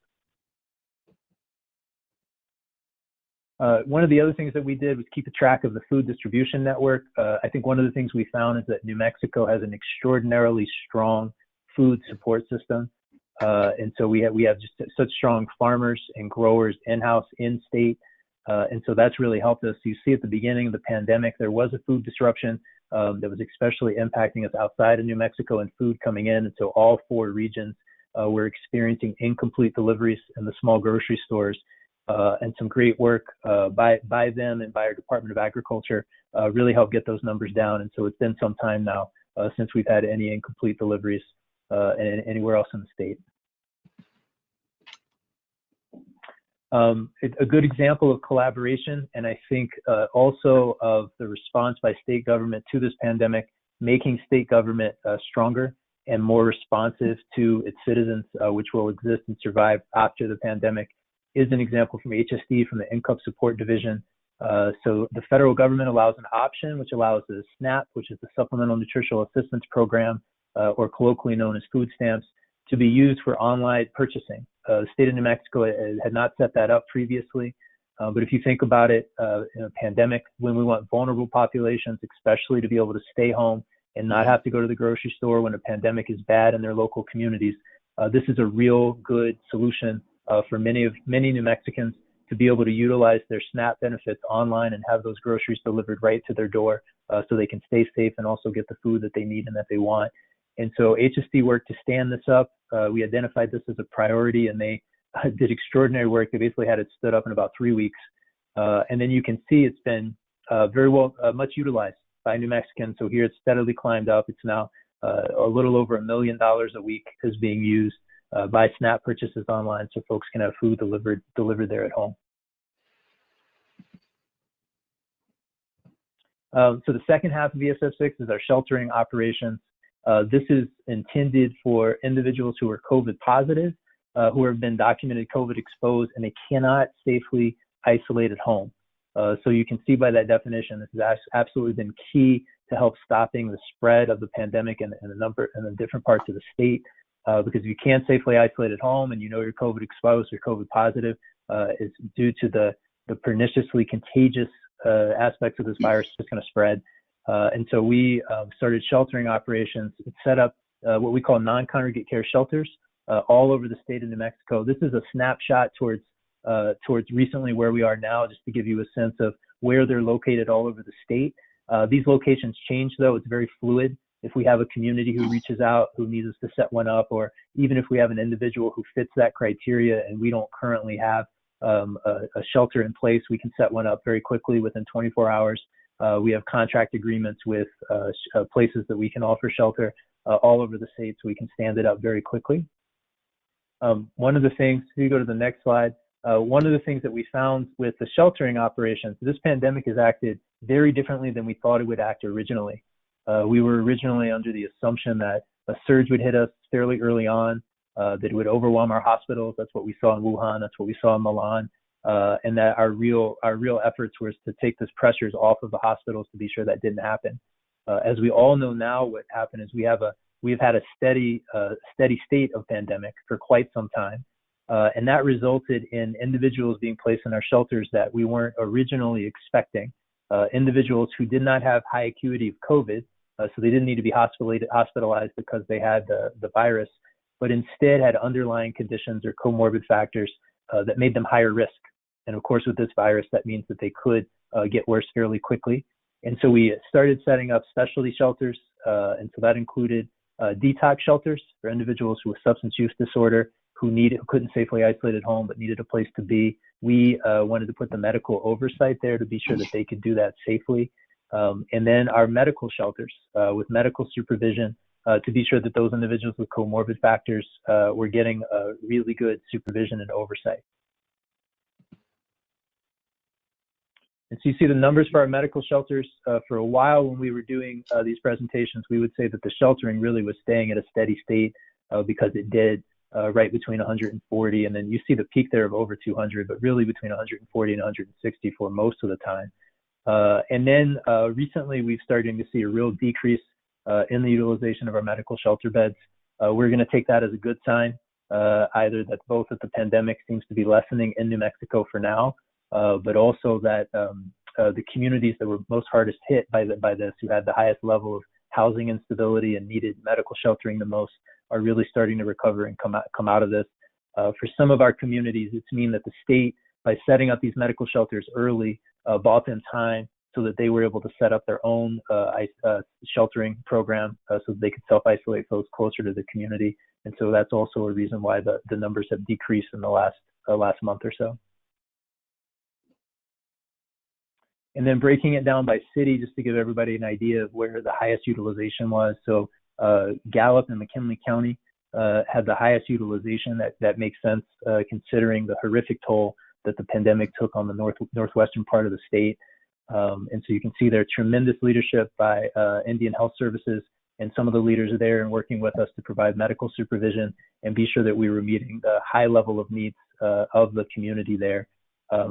One of the other things that we did was keep a track of the food distribution network. I think one of the things we found is that New Mexico has an extraordinarily strong food support system. And so we have just such strong farmers and growers in-house, in-state. And so that's really helped us. You see at the beginning of the pandemic, there was a food disruption that was especially impacting us outside of New Mexico and food coming in. And so all 4 regions were experiencing incomplete deliveries in the small grocery stores. And some great work by them and by our Department of Agriculture really helped get those numbers down. And so it's been some time now since we've had any incomplete deliveries anywhere else in the state. A good example of collaboration, and I think also of the response by state government to this pandemic, making state government stronger and more responsive to its citizens, which will exist and survive after the pandemic, is an example from HSD, from the Income Support Division. So the federal government allows an option, which allows the SNAP, which is the Supplemental Nutritional Assistance Program, or colloquially known as food stamps, to be used for online purchasing. The state of New Mexico had not set that up previously, but if you think about it, in a pandemic, when we want vulnerable populations, especially to be able to stay home and not have to go to the grocery store when a pandemic is bad in their local communities, this is a real good solution for many New Mexicans to be able to utilize their SNAP benefits online and have those groceries delivered right to their door so they can stay safe and also get the food that they need and that they want. And so HSD worked to stand this up. We identified this as a priority, and they did extraordinary work. They basically had it stood up in about 3 weeks. And then you can see it's been very well, much utilized by New Mexicans. So here it's steadily climbed up. It's now a little over $1 million a week is being used by SNAP purchases online, so folks can have food delivered there at home. So the second half of ESF6 is our sheltering operations. This is intended for individuals who are COVID positive, who have been documented COVID exposed, and they cannot safely isolate at home. So you can see by that definition, this has absolutely been key to help stopping the spread of the pandemic in the different parts of the state. Because if you can't safely isolate at home and you know you're COVID exposed or COVID positive, it's due to the perniciously contagious aspects of this virus that's going to spread. And so we started sheltering operations. It set up what we call non-congregate care shelters all over the state of New Mexico. This is a snapshot towards recently where we are now, just to give you a sense of where they're located all over the state. These locations change, though. It's very fluid. If we have a community who reaches out, who needs us to set one up, or even if we have an individual who fits that criteria and we don't currently have a shelter in place, we can set one up very quickly within 24 hours. We have contract agreements with places that we can offer shelter all over the state, so we can stand it up very quickly. One of the things, if you go to the next slide, one of the things that we found with the sheltering operations, this pandemic has acted very differently than we thought it would act originally. We were originally under the assumption that a surge would hit us fairly early on, that it would overwhelm our hospitals. That's what we saw in Wuhan. That's what we saw in Milan. And that our real efforts was to take those pressures off of the hospitals to be sure that didn't happen. As we all know now, what happened is we've had a steady state of pandemic for quite some time. And that resulted in individuals being placed in our shelters that we weren't originally expecting. Individuals who did not have high acuity of COVID, So they didn't need to be hospitalized because they had the virus, but instead had underlying conditions or comorbid factors that made them higher risk. And of course, with this virus, that means that they could get worse fairly quickly. And so we started setting up specialty shelters. And so that included detox shelters for individuals with substance use disorder who couldn't safely isolate at home, but needed a place to be. We wanted to put the medical oversight there to be sure that they could do that safely. And then our medical shelters with medical supervision to be sure that those individuals with comorbid factors were getting really good supervision and oversight. And so you see the numbers for our medical shelters. For a while when we were doing these presentations, we would say that the sheltering really was staying at a steady state because it did right between 140, and then you see the peak there of over 200, but really between 140 and 160 for most of the time. And then recently we've started to see a real decrease in the utilization of our medical shelter beds. We're going to take that as a good sign, either that both that the pandemic seems to be lessening in New Mexico for now, but also that the communities that were most hardest hit by this, who had the highest level of housing instability and needed medical sheltering the most, are really starting to recover and come out of this. For some of our communities, it's mean that the state, by setting up these medical shelters early, bought them time so that they were able to set up their own sheltering program so that they could self-isolate those closer to the community. And so that's also a reason why the numbers have decreased in the last month or so. And then breaking it down by city, just to give everybody an idea of where the highest utilization was. So Gallup and McKinley County had the highest utilization. That makes sense considering the horrific toll that the pandemic took on the northwestern part of the state. And so you can see there tremendous leadership by Indian Health Services and some of the leaders are there and working with us to provide medical supervision and be sure that we were meeting the high level of needs of the community there.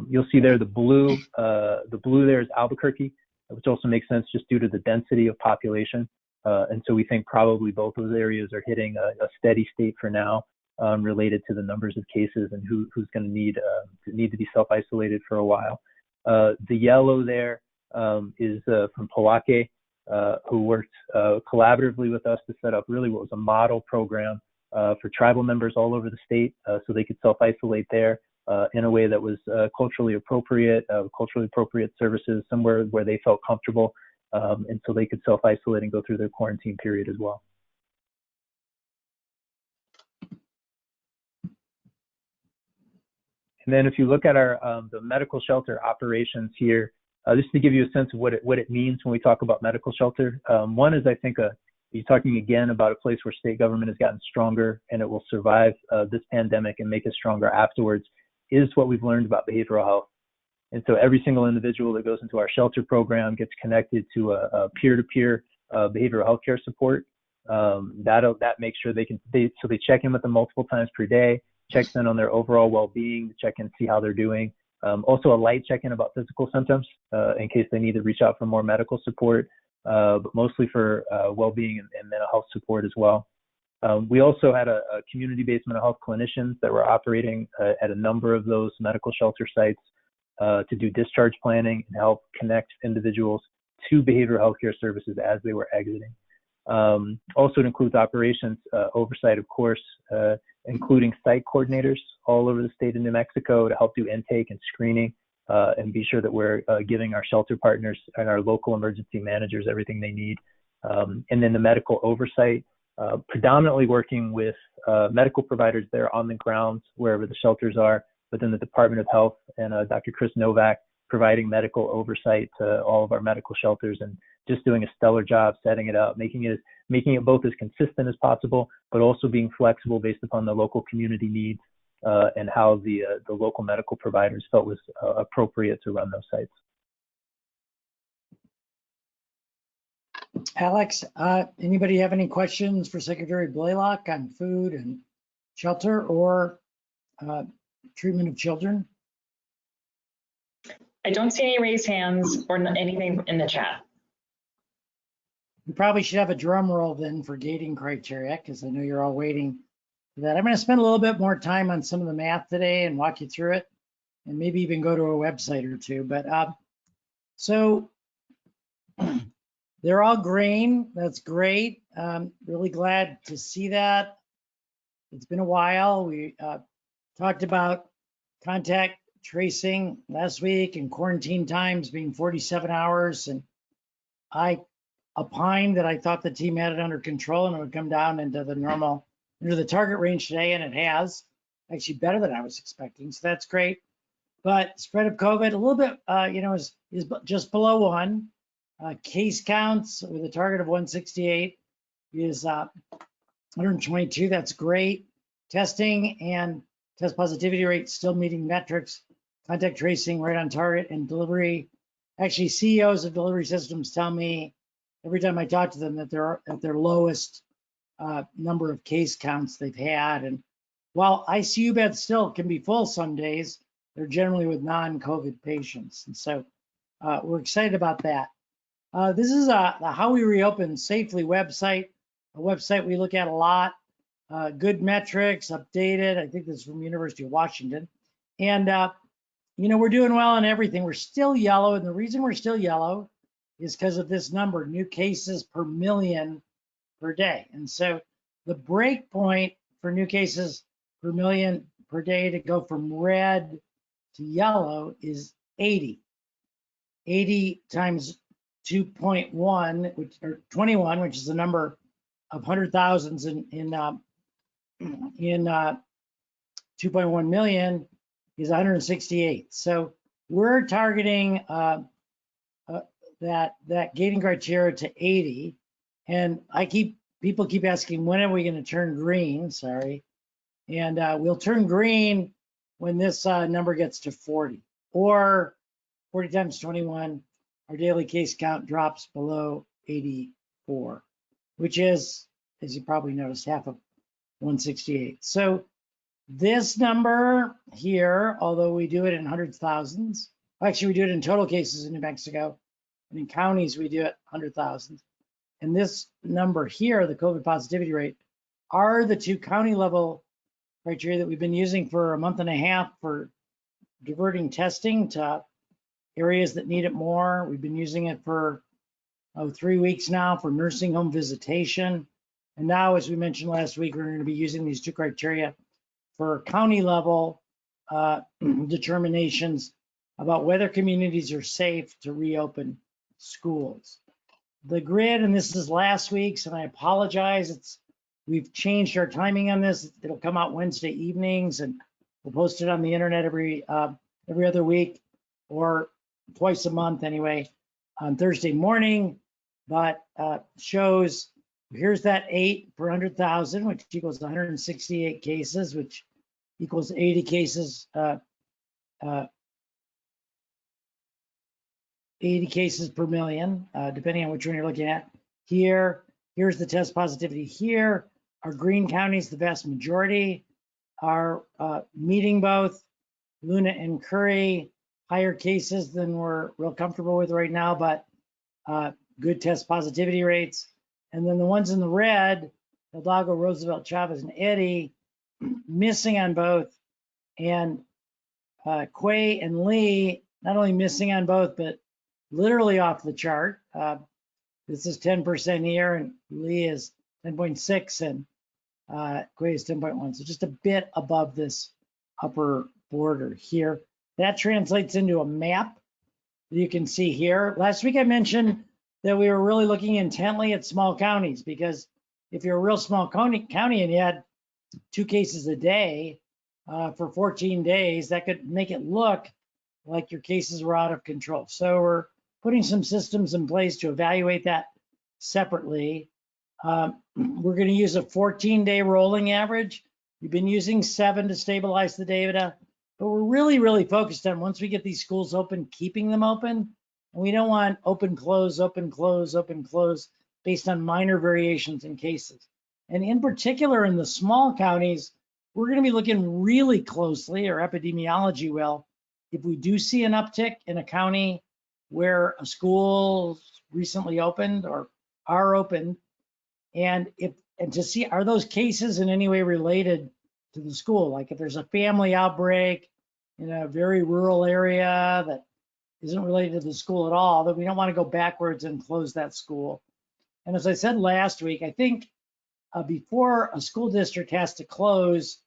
You'll see there the blue there is Albuquerque, which also makes sense just due to the density of population. And so we think probably both those areas are hitting a steady state for now, related to the numbers of cases and who's going to need to be self-isolated for a while. The yellow there is from Blalock, who worked collaboratively with us to set up really what was a model program for tribal members all over the state, so they could self-isolate there in a way that was culturally appropriate services, somewhere where they felt comfortable, and so they could self-isolate and go through their quarantine period as well. And then if you look at our the medical shelter operations here, just to give you a sense of what it means when we talk about medical shelter. One is, I think, you're talking again about a place where state government has gotten stronger and it will survive this pandemic and make us stronger afterwards, is what we've learned about behavioral health. And so every single individual that goes into our shelter program gets connected to a peer-to-peer behavioral health care support. That makes sure they check in with them multiple times per day, checks in on their overall well-being, check in, see how they're doing. Also a light check-in about physical symptoms in case they need to reach out for more medical support, but mostly for well-being and mental health support as well. We also had a community-based mental health clinicians that were operating at a number of those medical shelter sites to do discharge planning and help connect individuals to behavioral health care services as they were exiting. Also, it includes operations oversight, of course, including site coordinators all over the state of New Mexico to help do intake and screening and be sure that we're giving our shelter partners and our local emergency managers everything they need. And then the medical oversight, predominantly working with medical providers there on the grounds wherever the shelters are, but then the Department of Health and Dr. Chris Novak providing medical oversight to all of our medical shelters and just doing a stellar job setting it up, making it both as consistent as possible, but also being flexible based upon the local community needs and how the local medical providers felt was appropriate to run those sites. Alex, anybody have any questions for Secretary Blalock on food and shelter or treatment of children? I don't see any raised hands or anything in the chat. We probably should have a drum roll then for gating criteria, because I know you're all waiting for that. I'm going to spend a little bit more time on some of the math today and walk you through it, and maybe even go to a website or two. But so They're all green. That's great. Really glad to see that. It's been a while. We talked about contact tracing last week and quarantine times being 47 hours. And I opined that I thought the team had it under control and it would come down into the target range today, and it has. Actually better than I was expecting, so that's great. But spread of COVID, a little bit, is just below 1. Case counts with a target of 168 is 122. That's great. Testing and test positivity rate still meeting metrics. Contact tracing right on target, and delivery. Actually, CEOs of delivery systems tell me every time I talk to them that they're at their lowest number of case counts they've had. And while ICU beds still can be full some days, they're generally with non-COVID patients. And so we're excited about that. This is the How We Reopen Safely website, a website we look at a lot. Good metrics, updated. I think this is from University of Washington. And, we're doing well on everything. We're still yellow. And the reason we're still yellow is because of this number, new cases per million per day. And so the break point for new cases per million per day to go from red to yellow is 80. 80 times 2.1, or 21, which is the number of 100,000s in 2.1 million is 168. So we're targeting that gating criteria to 80. And people keep asking, when are we going to turn green? Sorry. And we'll turn green when this number gets to 40, or 40 times 21, our daily case count drops below 84, which is, as you probably noticed, half of 168. So this number here, although we do it in hundreds of thousands, actually we do it in total cases in New Mexico, and in counties we do it 100,000. And this number here, the COVID positivity rate, are the 2 county level criteria that we've been using for a month and a half for diverting testing to areas that need it more. We've been using it for 3 weeks now for nursing home visitation. And now, as we mentioned last week, we're going to be using these 2 criteria for county level determinations about whether communities are safe to reopen schools. The grid, and this is last week's, and I apologize, we've changed our timing on this. It'll come out Wednesday evenings, and we'll post it on the internet every other week, or twice a month anyway, on Thursday morning. But shows, here's that 8 per 100,000, which equals 168 cases, which equals 80 cases 80 cases per million, depending on which one you're looking at. Here's the test positivity here. Our green counties, the vast majority, are meeting both. Luna and Curry, higher cases than we're real comfortable with right now, but good test positivity rates. And then the ones in the red, Hidalgo, Roosevelt, Chavez, and Eddy, missing on both. And Quay and Lee, not only missing on both, but literally off the chart. This is 10% here, and Lee is 10.6, and Quay is 10.1. So just a bit above this upper border here. That translates into a map that you can see here. Last week I mentioned that we were really looking intently at small counties, because if you're a real small county and you had 2 cases a day for 14 days, that could make it look like your cases were out of control. So we're putting some systems in place to evaluate that separately. We're going to use a 14-day rolling average. We've been using 7 to stabilize the data, but we're really, really focused on, once we get these schools open, keeping them open. And we don't want open, close, open, close, open, close, based on minor variations in cases. And in particular, in the small counties, we're going to be looking really closely, or epidemiology will, if we do see an uptick in a county where a school recently opened or are opened, and to see, are those cases in any way related to the school? Like if there's a family outbreak in a very rural area that isn't related to the school at all, that we don't want to go backwards and close that school. And as I said last week, I think before a school district has to close,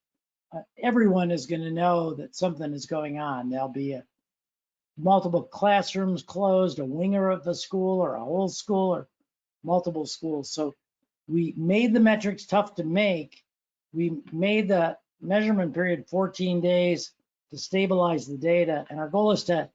everyone is going to know that something is going on. There'll be multiple classrooms closed, a winger of the school, or a whole school, or multiple schools. So we made the metrics tough to make. We made the measurement period 14 days to stabilize the data. And our goal is to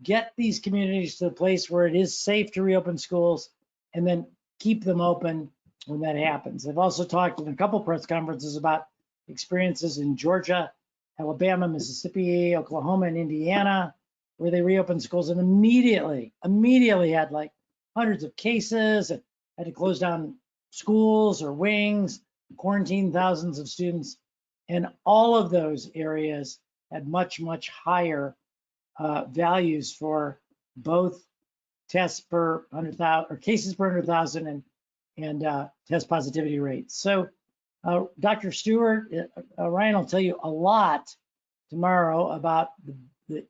get these communities to the place where it is safe to reopen schools and then keep them open when that happens. I've also talked in a couple press conferences about experiences in Georgia, Alabama, Mississippi, Oklahoma, and Indiana, where they reopened schools and immediately had like hundreds of cases and had to close down schools or wings, quarantine thousands of students. And all of those areas had much, much higher values for both tests per 100,000 or cases per 100,000 and test positivity rates. So Dr. Stewart, Ryan will tell you a lot tomorrow about the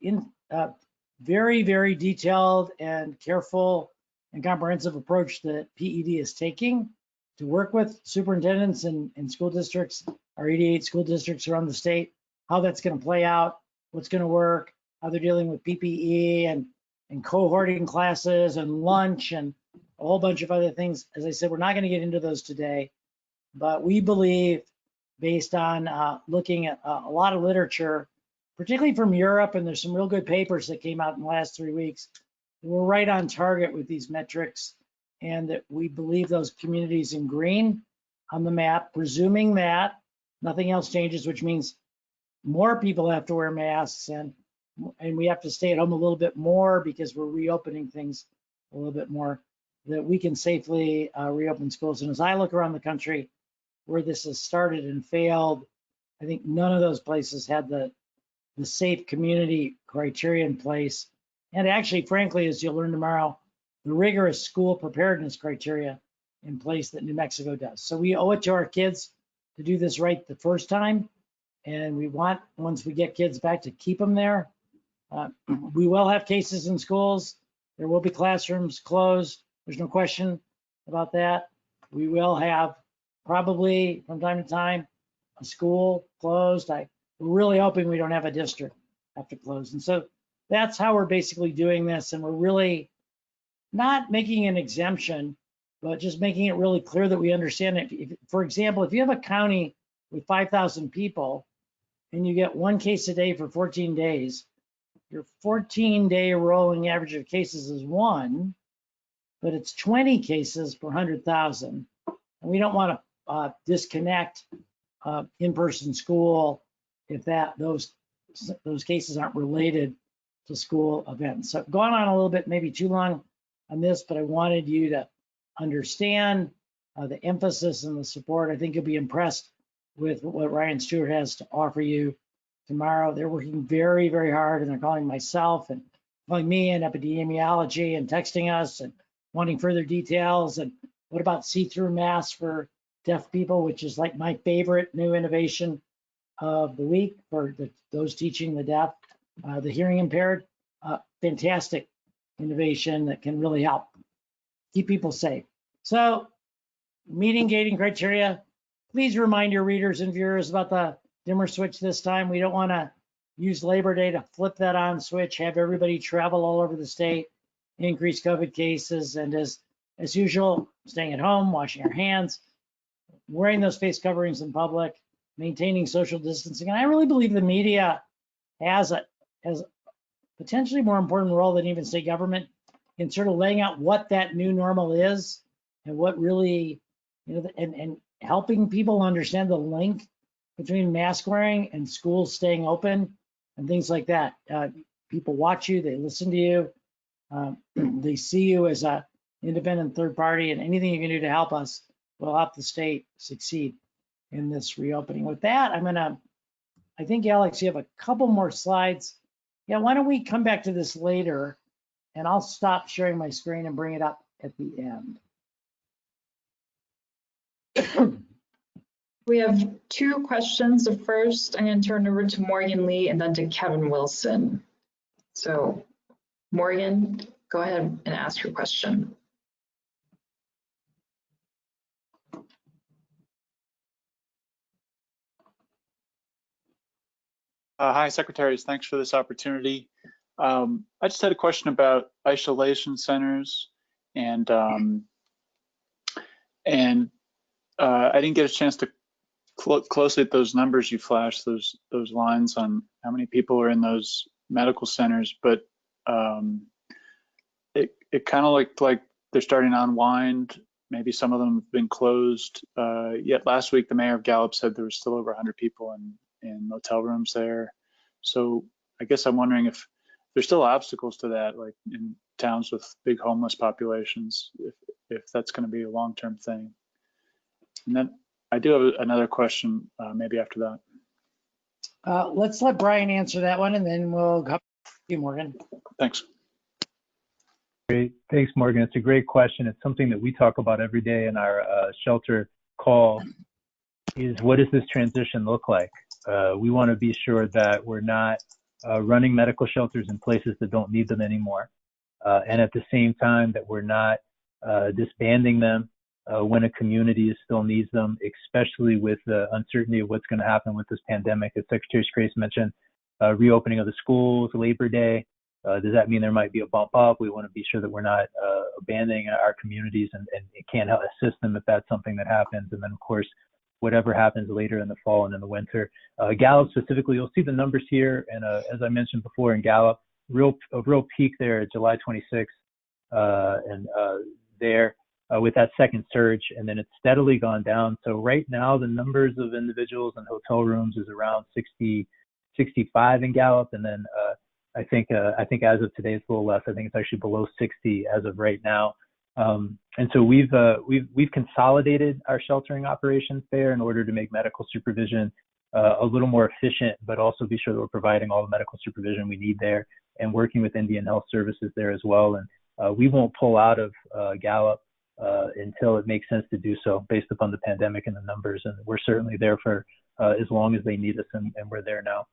very, very detailed and careful and comprehensive approach that PED is taking to work with superintendents and school districts, our 88 school districts around the state, how that's going to play out, what's going to work, how they're dealing with PPE and cohorting classes and lunch and a whole bunch of other things. As I said, we're not going to get into those today, but we believe, based on looking at a lot of literature, particularly from Europe, and there's some real good papers that came out in the last 3 weeks, we're right on target with these metrics, and that we believe those communities in green on the map, presuming that nothing else changes, which means more people have to wear masks and we have to stay at home a little bit more because we're reopening things a little bit more, that we can safely reopen schools. And as I look around the country where this has started and failed, I think none of those places had the safe community criteria in place. And actually, frankly, as you'll learn tomorrow, the rigorous school preparedness criteria in place that New Mexico does. So we owe it to our kids to do this right the first time. And we want, once we get kids back, to keep them there. We will have cases in schools. There will be classrooms closed. There's no question about that. We will have probably from time to time a school closed. We're really hoping we don't have a district have to close. And so that's how we're basically doing this. And we're really not making an exemption, but just making it really clear that we understand it. If, for example, if you have a county with 5,000 people and you get one case a day for 14 days, your 14-day rolling average of cases is 1, but it's 20 cases per 100,000. And we don't want to disconnect in-person school if those cases aren't related to school events. So I've gone on a little bit, maybe too long on this, but I wanted you to understand the emphasis and the support. I think you'll be impressed with what Ryan Stewart has to offer you tomorrow. They're working very, very hard, and they're calling myself and calling me and epidemiology and texting us and wanting further details. And what about see-through masks for deaf people, which is like my favorite new innovation of the week for those teaching the deaf, the hearing impaired. Fantastic innovation that can really help keep people safe. So, meeting gating criteria. Please remind your readers and viewers about the dimmer switch this time. We don't want to use Labor Day to flip that on switch, have everybody travel all over the state, increase COVID cases, and as usual, staying at home, washing our hands, wearing those face coverings in public, maintaining social distancing. And I really believe the media has a potentially more important role than even state government in sort of laying out what that new normal is and what really, and helping people understand the link between mask wearing and schools staying open and things like that. People watch you, they listen to you, they see you as a independent third party, and anything you can do to help us will help the state succeed in this reopening. With that, I think, Alex, you have a couple more slides. Yeah, why don't we come back to this later, and I'll stop sharing my screen and bring it up at the end. We have 2 questions. The first, I'm going to turn over to Morgan Lee and then to Kevin Wilson. So Morgan, go ahead and ask your question. Hi, secretaries. Thanks for this opportunity. I just had a question about isolation centers, and I didn't get a chance to closely at those numbers you flashed, those lines on how many people are in those medical centers, but it kind of looked like they're starting to unwind. Maybe some of them have been closed. Yet last week, the mayor of Gallup said there was still over 100 people in hotel rooms there. So I guess I'm wondering if there's still obstacles to that, like in towns with big homeless populations, if that's going to be a long-term thing. And then I do have another question, maybe after that. Let's let Brian answer that one, and then we'll go to you, Morgan. Thanks. Great. Thanks, Morgan. It's a great question. It's something that we talk about every day in our shelter call is what does this transition look like? We want to be sure that we're not running medical shelters in places that don't need them anymore. And at the same time that we're not disbanding them when a community still needs them, especially with the uncertainty of what's going to happen with this pandemic. As Secretary Scrase mentioned, reopening of the schools, Labor Day. Does that mean there might be a bump up? We want to be sure that we're not abandoning our communities and can't assist them if that's something that happens. And then, of course, whatever happens later in the fall and in the winter. Gallup specifically, you'll see the numbers here. And as I mentioned before in Gallup, a real peak there at July 26th and there with that second surge. And then it's steadily gone down. So right now, the numbers of individuals in hotel rooms is around 60, 65 in Gallup. And then I think as of today, it's a little less. I think it's actually below 60 as of right now. And so we've consolidated our sheltering operations there in order to make medical supervision a little more efficient, but also be sure that we're providing all the medical supervision we need there and working with Indian Health Services there as well. And we won't pull out of Gallup until it makes sense to do so based upon the pandemic and the numbers. And we're certainly there for as long as they need us, and we're there now.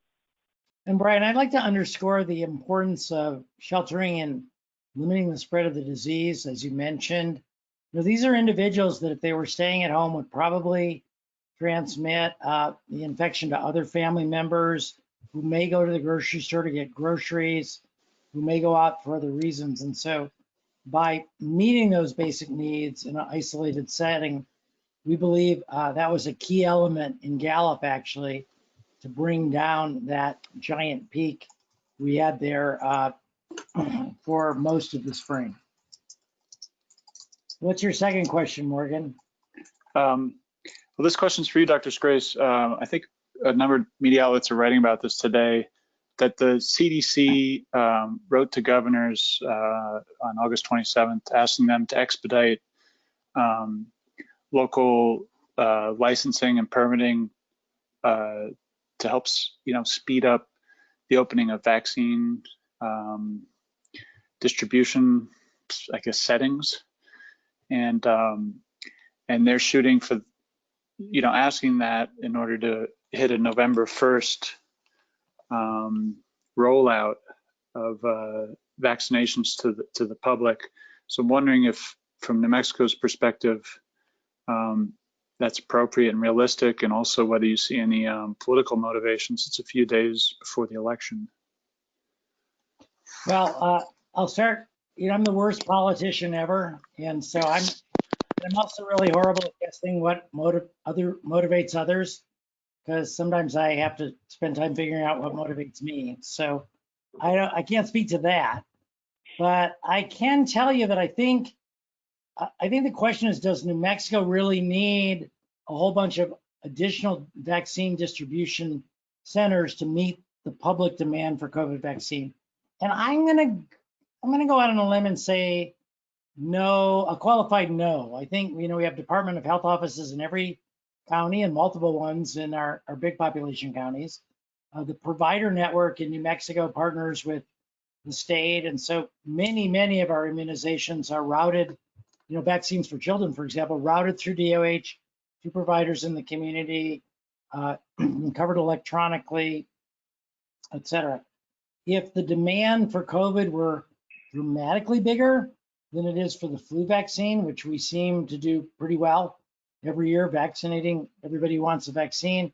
And Brian, I'd like to underscore the importance of sheltering and limiting the spread of the disease, as you mentioned. You know, these are individuals that if they were staying at home would probably transmit the infection to other family members who may go to the grocery store to get groceries, who may go out for other reasons. And so by meeting those basic needs in an isolated setting, we believe that was a key element in Gallup, actually, to bring down that giant peak we had there for most of the spring. What's your second question, Morgan? Well, this question's for you, Dr. Scrase. I think a number of media outlets are writing about this today, that the CDC wrote to governors on August 27th, asking them to expedite local licensing and permitting to help, speed up the opening of vaccine distribution, I guess, settings, and they're shooting for, asking that in order to hit a November 1st rollout of vaccinations to the public. So I'm wondering if, from New Mexico's perspective, that's appropriate and realistic, and also whether you see any political motivations. It's a few days before the election. Well, I'll start. I'm the worst politician ever, and so I'm also really horrible at guessing what motivates others, because sometimes I have to spend time figuring out what motivates me. So I can't speak to that, but I can tell you that I think the question is, does New Mexico really need a whole bunch of additional vaccine distribution centers to meet the public demand for COVID vaccine? And I'm gonna go out on a limb and say no, a qualified no. I think we have Department of Health offices in every county and multiple ones in our big population counties. The provider network in New Mexico partners with the state, and so many of our immunizations are routed. Vaccines for children, for example, routed through DOH to providers in the community, covered electronically, et cetera. If the demand for COVID were dramatically bigger than it is for the flu vaccine, which we seem to do pretty well every year, vaccinating everybody who wants a vaccine.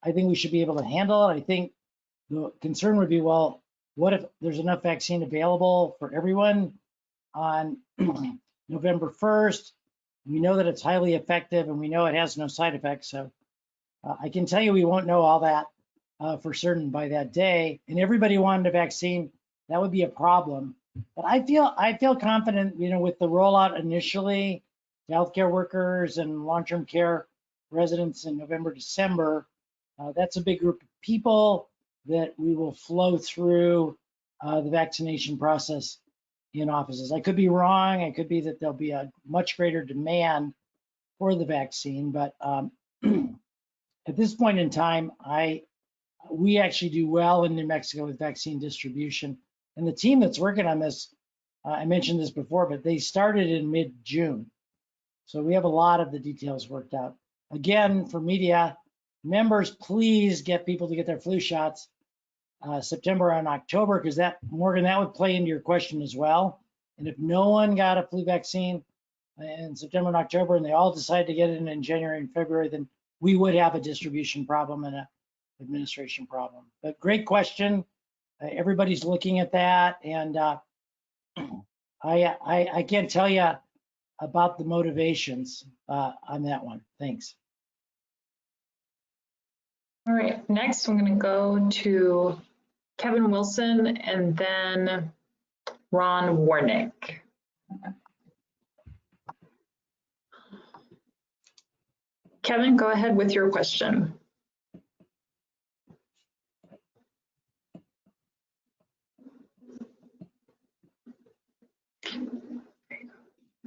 I think we should be able to handle it. I think the concern would be, well, what if there's enough vaccine available for everyone on November 1st? We know that it's highly effective and we know it has no side effects. So I can tell you we won't know all that for certain by that day. And everybody wanted a vaccine, that would be a problem. But I feel confident, with the rollout initially to healthcare workers and long-term care residents in November, December. That's a big group of people that we will flow through the vaccination process in offices. I could be wrong. It could be that there'll be a much greater demand for the vaccine, but at this point in time, we actually do well in New Mexico with vaccine distribution. And the team that's working on this, I mentioned this before, but they started in mid-June. So we have a lot of the details worked out. Again, for media, members, please get people to get their flu shots September and October, because Morgan, that would play into your question as well. And if no one got a flu vaccine in September and October, and they all decide to get it in January and February, then we would have a distribution problem and a administration problem. But great question. Everybody's looking at that, and I can't tell you about the motivations on that one. Thanks. All right, next I'm going to go to Kevin Wilson and then Ron Warnick. Kevin, go ahead with your question.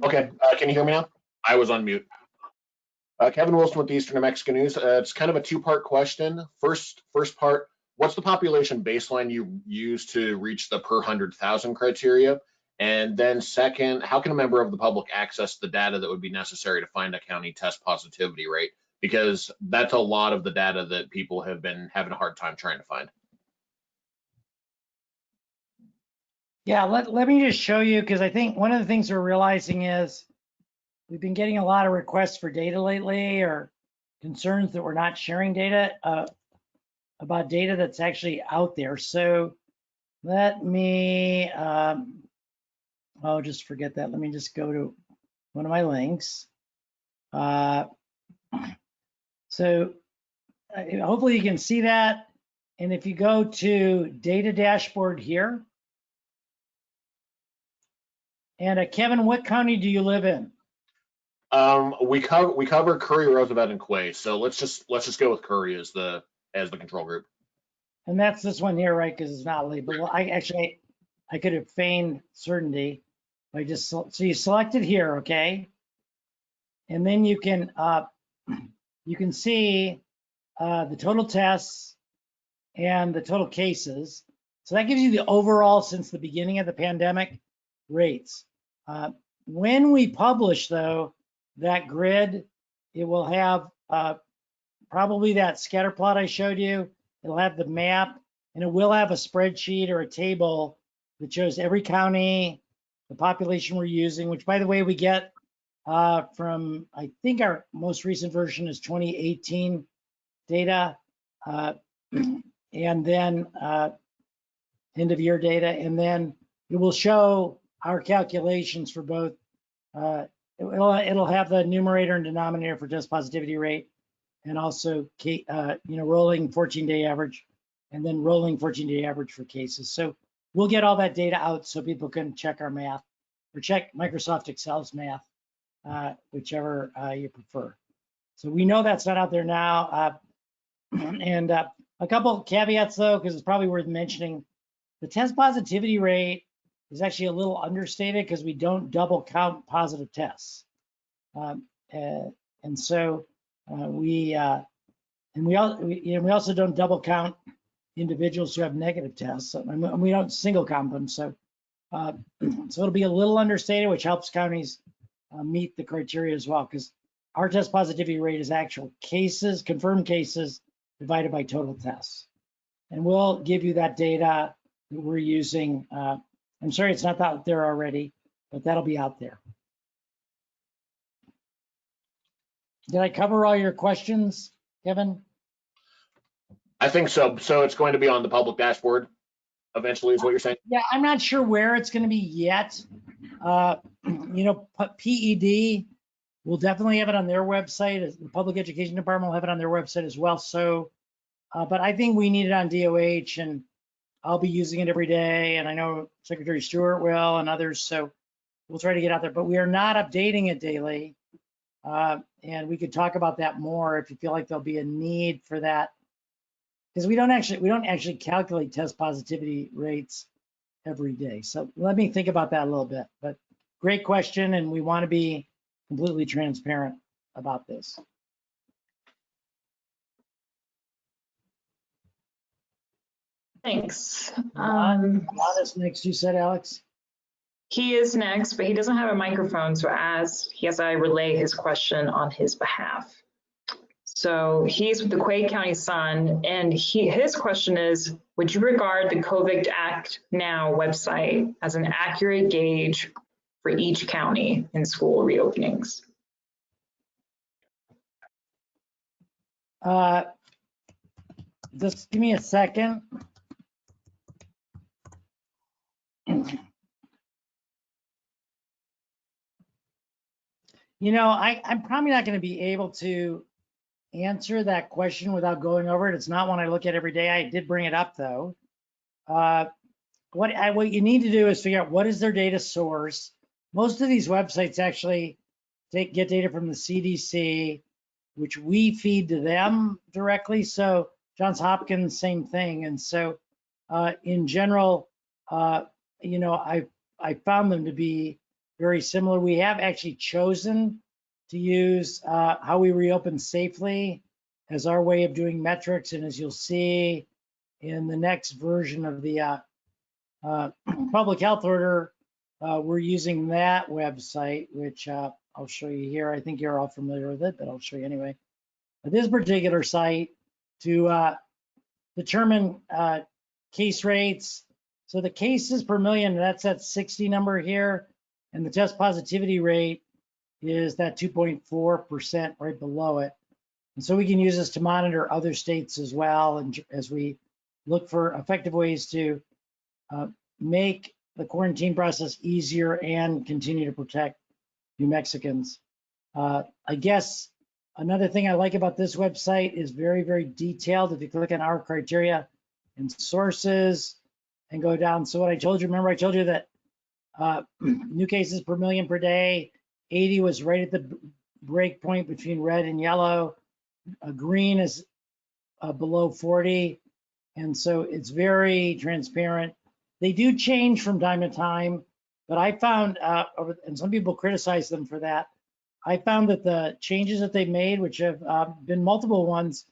Okay, can you hear me now? I was on mute. Kevin Wilson with the Eastern New Mexico News. It's kind of a two-part question. First part, what's the population baseline you use to reach the per 100,000 criteria? And then second, how can a member of the public access the data that would be necessary to find a county test positivity rate? Because that's a lot of the data that people have been having a hard time trying to find. Yeah, let me just show you, because I think one of the things we're realizing is we've been getting a lot of requests for data lately, or concerns that we're not sharing data about data that's actually out there. So let me, just forget that. Let me just go to one of my links. So hopefully you can see that. And if you go to data dashboard here, and Kevin, what county do you live in? We cover Curry, Roosevelt, and Quay. So let's just go with Curry as the control group. And that's this one here, right? Because it's not labeled. Well, I could have feigned certainty by just, so you select it here, okay? And then you can see the total tests and the total cases. So that gives you the overall since the beginning of the pandemic rates. When we publish, though, that grid, it will have probably that scatter plot I showed you. It'll have the map, and it will have a spreadsheet or a table that shows every county, the population we're using, which, by the way, we get from, I think our most recent version is 2018 data, and then end of year data, and then it will show our calculations for both. It'll have the numerator and denominator for test positivity rate, and also rolling 14-day average, and then rolling 14-day average for cases. So we'll get all that data out so people can check our math or check Microsoft Excel's math, whichever you prefer. So we know that's not out there now. And a couple of caveats though, because it's probably worth mentioning. The test positivity rate is actually a little understated because we don't double count positive tests. And so we also don't double count individuals who have negative tests, and we don't single count them. So it'll be a little understated, which helps counties meet the criteria as well, because our test positivity rate is actual cases, confirmed cases, divided by total tests. And we'll give you that data that we're using I'm sorry it's not out there already, but that'll be out there. Did I cover all your questions, Kevin? I think so. So it's going to be on the public dashboard eventually, is what you're saying? Yeah, I'm not sure where it's going to be yet. You know, PED will definitely have it on their website. The Public Education Department will have it on their website as well. So, but I think we need it on DOH, and I'll be using it every day. And I know Secretary Stewart will and others. So we'll try to get out there, but we are not updating it daily. And we could talk about that more if you feel like there'll be a need for that. Because we don't actually calculate test positivity rates every day. So let me think about that a little bit. But great question, and we want to be completely transparent about this. Thanks. Ron is next, you said, Alex? He is next, but he doesn't have a microphone, so I relay his question on his behalf. So he's with the Quake County Sun, and his question is, would you regard the COVID Act Now website as an accurate gauge for each county in school reopenings? Just give me a second. You know, I'm probably not going to be able to answer that question without going over it. It's not one I look at every day. I did bring it up though. What you need to do is figure out what is their data source. Most of these websites actually get data from the CDC, which we feed to them directly. So Johns Hopkins, same thing. And so in general, you know, I found them to be very similar. We have actually chosen to use how we reopen safely as our way of doing metrics. And as you'll see in the next version of the public health order, we're using that website, which I'll show you here. I think you're all familiar with it, but I'll show you anyway. But this particular site to determine case rates. So the cases per million, that's that 60 number here. And the test positivity rate is that 2.4% right below it. And so we can use this to monitor other states as well. And as we look for effective ways to make the quarantine process easier and continue to protect New Mexicans. I guess another thing I like about this website is very, very detailed. If you click on our criteria and sources and go down. So what I told you, remember I told you that new cases per million per day, 80 was right at the break point between red and yellow. Green is below 40. And so it's very transparent. They do change from time to time, but I found, and some people criticize them for that, I found that the changes that they made, which have been multiple ones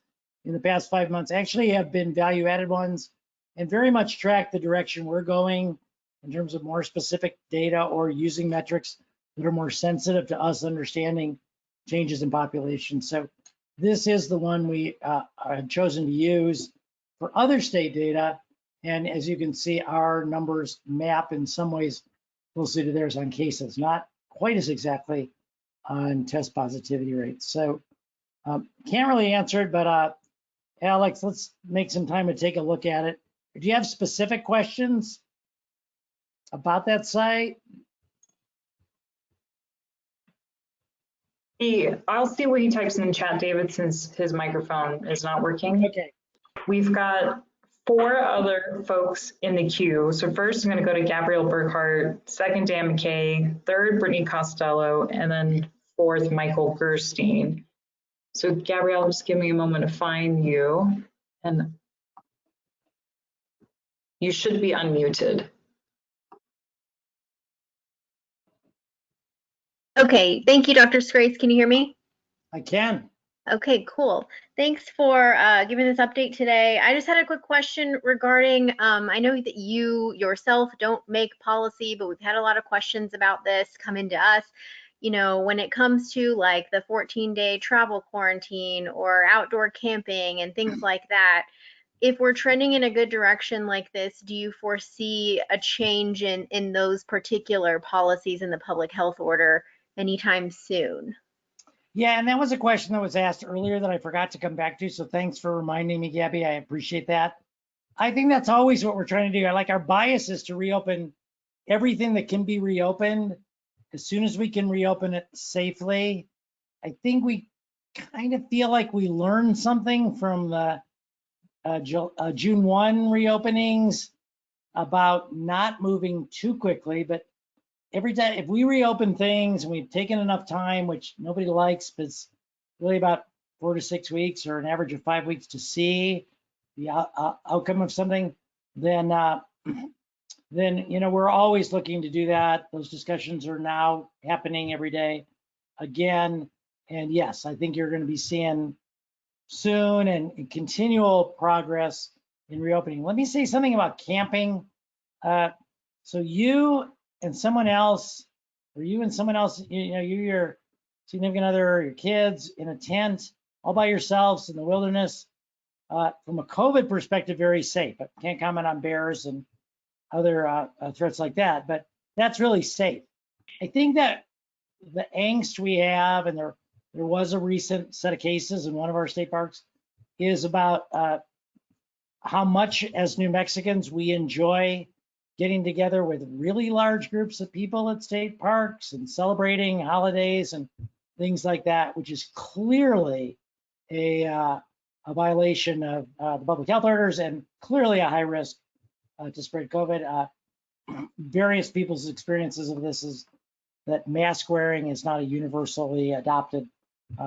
in the past 5 months, actually have been value-added ones and very much track the direction we're going in terms of more specific data or using metrics that are more sensitive to us understanding changes in population. So this is the one we have chosen to use for other state data. And as you can see, our numbers map in some ways closely to theirs on cases, not quite as exactly on test positivity rates. So can't really answer it, but Alex, let's make some time to take a look at it. Do you have specific questions about that site? I'll see what he types in the chat, David, since his microphone is not working. Okay. We've got 4 other folks in the queue. So first I'm going to go to Gabrielle Burkhart, second Dan McKay, third Brittany Costello, and then fourth Michael Gerstein. So Gabrielle, just give me a moment to find you, and you should be unmuted. Okay, thank you, Dr. Scrase. Can you hear me? I can. Okay, cool. Thanks for giving this update today. I just had a quick question regarding, I know that you yourself don't make policy, but we've had a lot of questions about this come into us. You know, when it comes to like the 14-day travel quarantine or outdoor camping and things like that, if we're trending in a good direction like this, do you foresee a change in those particular policies in the public health order anytime soon? Yeah, and that was a question that was asked earlier that I forgot to come back to. So thanks for reminding me, Gabby. I appreciate that. I think that's always what we're trying to do. Like, our bias is to reopen everything that can be reopened as soon as we can reopen it safely. I think we kind of feel like we learned something from the June 1 reopenings about not moving too quickly, but every time, if we reopen things and we've taken enough time, which nobody likes, but it's really about 4 to 6 weeks or an average of 5 weeks to see the outcome of something, then we're always looking to do that. Those discussions are now happening every day again. And yes, I think you're going to be seeing soon and continual progress in reopening. Let me say something about camping. So you and someone else, or you and someone else, your significant other, your kids in a tent, all by yourselves in the wilderness, from a COVID perspective, very safe. I can't comment on bears and other threats like that, but that's really safe. I think that the angst we have, and there was a recent set of cases in one of our state parks, is about how much as New Mexicans we enjoy getting together with really large groups of people at state parks and celebrating holidays and things like that, which is clearly a violation of the public health orders and clearly a high risk to spread COVID. Various people's experiences of this is that mask wearing is not a universally adopted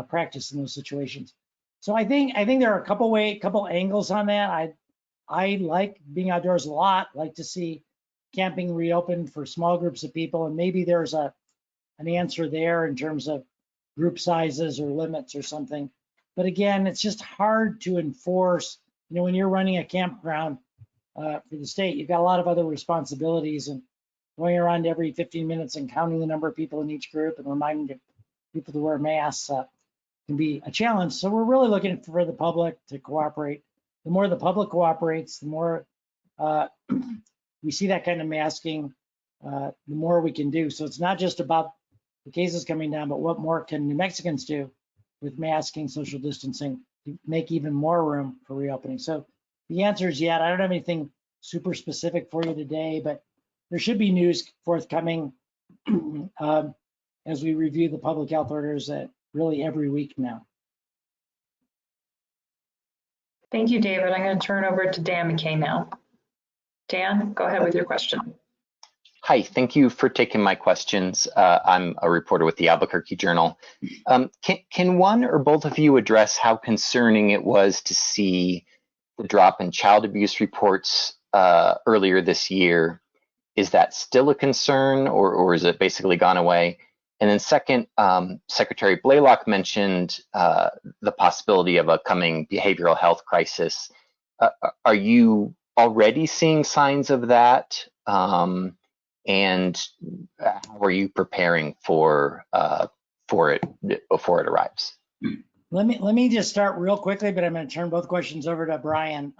practice in those situations. So I think there are a couple angles on that. I like being outdoors a lot, like to see camping reopened for small groups of people, and maybe there's an answer there in terms of group sizes or limits or something. But again, it's just hard to enforce. When you're running a campground for the state, you've got a lot of other responsibilities, and going around every 15 minutes and counting the number of people in each group and reminding people to wear masks can be a challenge. So we're really looking for the public to cooperate. The more the public cooperates, the more we see that kind of masking, the more we can do. So it's not just about the cases coming down, but what more can New Mexicans do with masking, social distancing, to make even more room for reopening? So the answer is yeah. I don't have anything super specific for you today, but there should be news forthcoming as we review the public health orders really every week now. Thank you, David. I'm going to turn over to Dan McKay now. Dan, go ahead with your question. Hi, thank you for taking my questions. I'm a reporter with the Albuquerque Journal. Can one or both of you address how concerning it was to see the drop in child abuse reports earlier this year? Is that still a concern, or is it basically gone away? And then second, Secretary Blalock mentioned the possibility of a coming behavioral health crisis. Are you already seeing signs of that? And how are you preparing for it before it arrives? Let me just start real quickly, but I'm going to turn both questions over to Brian.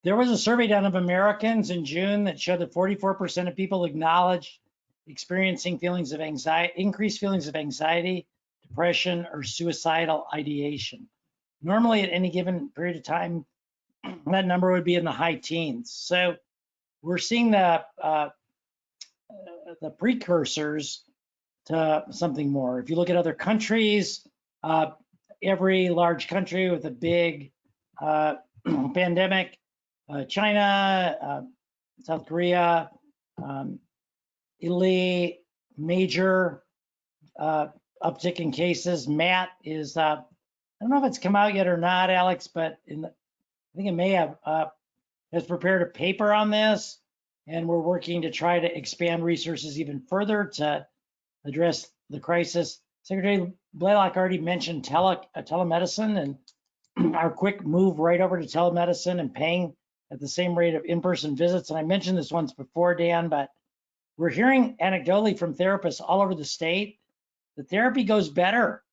There was a survey done of Americans in June that showed that 44% of people acknowledged experiencing feelings of anxiety, increased feelings of anxiety, depression, or suicidal ideation. Normally, at any given period of time, that number would be in the high teens. So we're seeing the precursors to something more. If you look at other countries, every large country with a big pandemic, China, South Korea, Italy, major uptick in cases. Matt is, I don't know if it's come out yet or not, Alex, but I think it may have, has prepared a paper on this, and we're working to try to expand resources even further to address the crisis. Secretary Blalock already mentioned telemedicine and our quick move right over to telemedicine and paying at the same rate of in-person visits. And I mentioned this once before, Dan, but we're hearing anecdotally from therapists all over the state that therapy goes better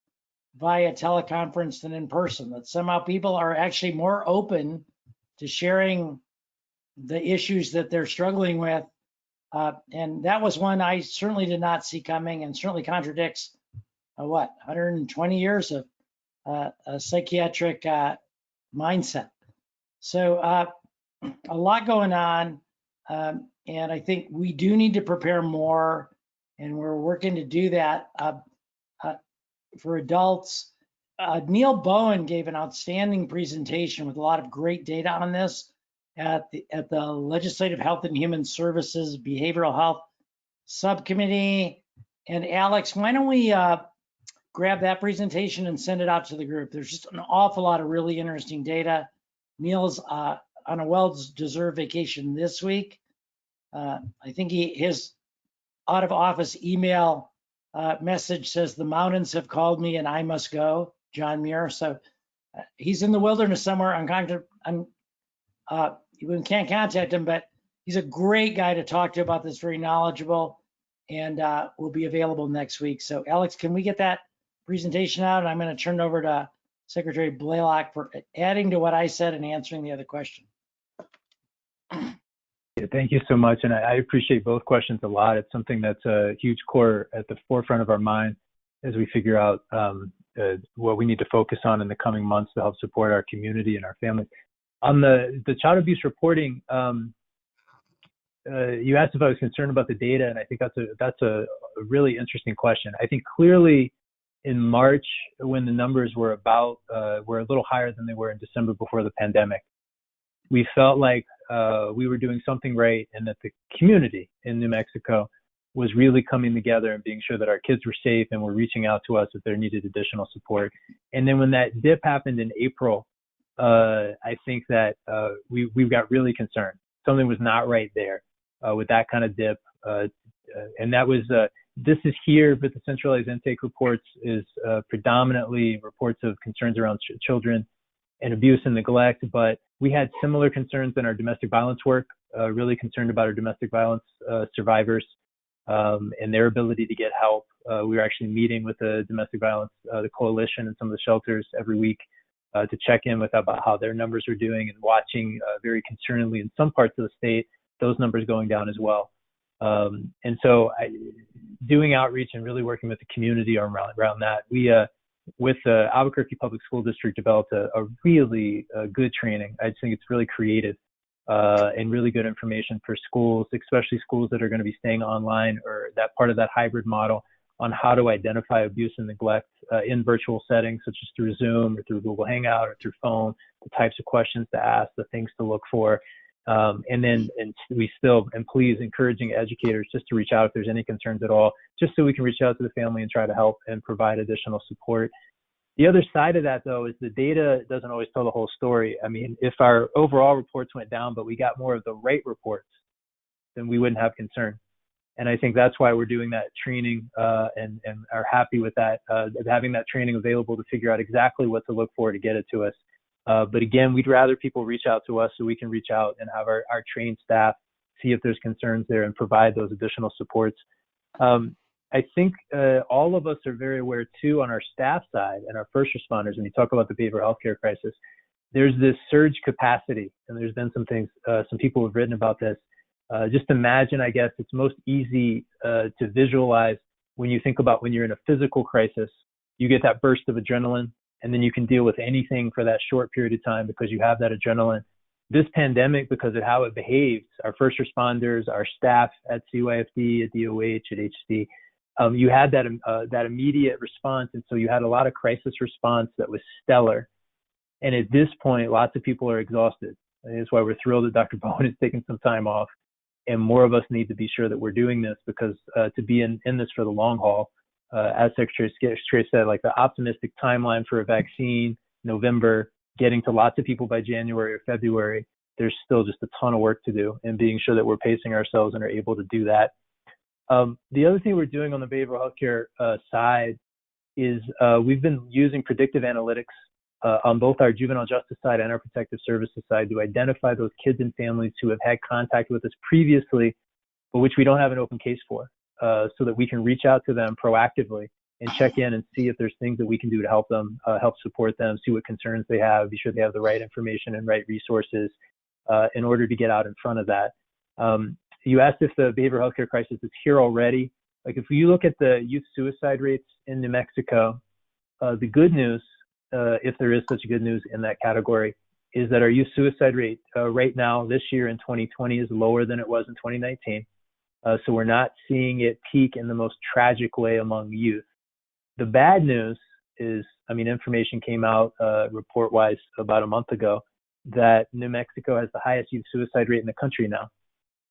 via teleconference than in person, that somehow people are actually more open to sharing the issues that they're struggling with. And that was one I certainly did not see coming, and certainly contradicts 120 years of a psychiatric mindset. So a lot going on, and I think we do need to prepare more, and we're working to do that for adults. Neil Bowen gave an outstanding presentation with a lot of great data on this at the Legislative Health and Human Services Behavioral Health Subcommittee. And Alex, why don't we grab that presentation and send it out to the group? There's just an awful lot of really interesting data. Neil's on a well-deserved vacation this week. I think his out of office email message says, "The mountains have called me and I must go," John Muir. So he's in the wilderness somewhere. We can't contact him, but he's a great guy to talk to about this, very knowledgeable, and will be available next week. So Alex, can we get that presentation out? And I'm going to turn it over to Secretary Blalock for adding to what I said and answering the other question. Yeah, thank you so much. And I appreciate both questions a lot. It's something that's a huge core at the forefront of our mind as we figure out what we need to focus on in the coming months to help support our community and our families. On the child abuse reporting, you asked if I was concerned about the data, and I think that's a really interesting question. I think clearly in March, when the numbers were a little higher than they were in December before the pandemic, we felt like we were doing something right, and that the community in New Mexico was really coming together and being sure that our kids were safe and were reaching out to us if there needed additional support. And then when that dip happened in April, I think that we got really concerned. Something was not right there with that kind of dip. And that was, this is here, but the centralized intake reports is predominantly reports of concerns around children and abuse and neglect. But we had similar concerns in our domestic violence work, really concerned about our domestic violence survivors and their ability to get help. We were actually meeting with the domestic violence, the coalition and some of the shelters every week to check in with about how their numbers are doing, and watching very concernedly in some parts of the state, those numbers going down as well. And so doing outreach and really working with the community around that, we, with the Albuquerque Public School District, developed a really good training. I think it's really creative and really good information for schools, especially schools that are going to be staying online or that part of that hybrid model, on how to identify abuse and neglect in virtual settings, such as through Zoom or through Google Hangout or through phone, the types of questions to ask, the things to look for. And we still, and please, encouraging educators just to reach out if there's any concerns at all, just so we can reach out to the family and try to help and provide additional support. The other side of that, though, is the data doesn't always tell the whole story. I mean, if our overall reports went down, but we got more of the right reports, then we wouldn't have concern. And I think that's why we're doing that training and are happy with that, having that training available to figure out exactly what to look for to get it to us. But again, we'd rather people reach out to us so we can reach out and have our trained staff see if there's concerns there and provide those additional supports. I think all of us are very aware too, on our staff side and our first responders, when you talk about the behavioral health care crisis, there's this surge capacity, and there's been some things, some people have written about this. Just imagine, I guess, it's most easy to visualize when you think about when you're in a physical crisis, you get that burst of adrenaline, and then you can deal with anything for that short period of time because you have that adrenaline. This pandemic, because of how it behaves, our first responders, our staff at CYFD, at DOH, at HD, you had that immediate response, and so you had a lot of crisis response that was stellar. And at this point, lots of people are exhausted. And that's why we're thrilled that Dr. Bowen is taking some time off. And more of us need to be sure that we're doing this, because to be in this for the long haul, as Secretary Scrase said, like the optimistic timeline for a vaccine, November, getting to lots of people by January or February, there's still just a ton of work to do, and being sure that we're pacing ourselves and are able to do that. The other thing we're doing on the behavioral healthcare side is we've been using predictive analytics on both our juvenile justice side and our protective services side to identify those kids and families who have had contact with us previously, but which we don't have an open case for, so that we can reach out to them proactively and check in and see if there's things that we can do to help them, help support them, see what concerns they have, be sure they have the right information and right resources, in order to get out in front of that. You asked if the behavioral healthcare crisis is here already. Like if you look at the youth suicide rates in New Mexico, the good news, if there is such good news in that category, is that our youth suicide rate right now, this year in 2020, is lower than it was in 2019. So we're not seeing it peak in the most tragic way among youth. The bad news is, I mean, information came out report-wise about a month ago that New Mexico has the highest youth suicide rate in the country now.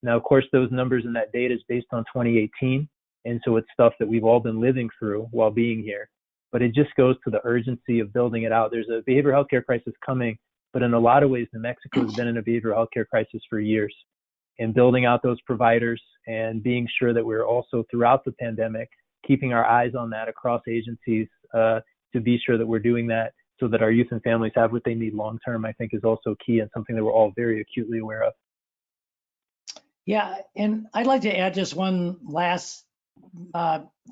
Now, of course, those numbers and that data is based on 2018, and so it's stuff that we've all been living through while being here. But it just goes to the urgency of building it out. There's a behavioral healthcare crisis coming, but in a lot of ways, New Mexico has been in a behavioral healthcare crisis for years. And building out those providers and being sure that we're also throughout the pandemic, keeping our eyes on that across agencies to be sure that we're doing that so that our youth and families have what they need long-term, I think is also key and something that we're all very acutely aware of. Yeah, and I'd like to add just one last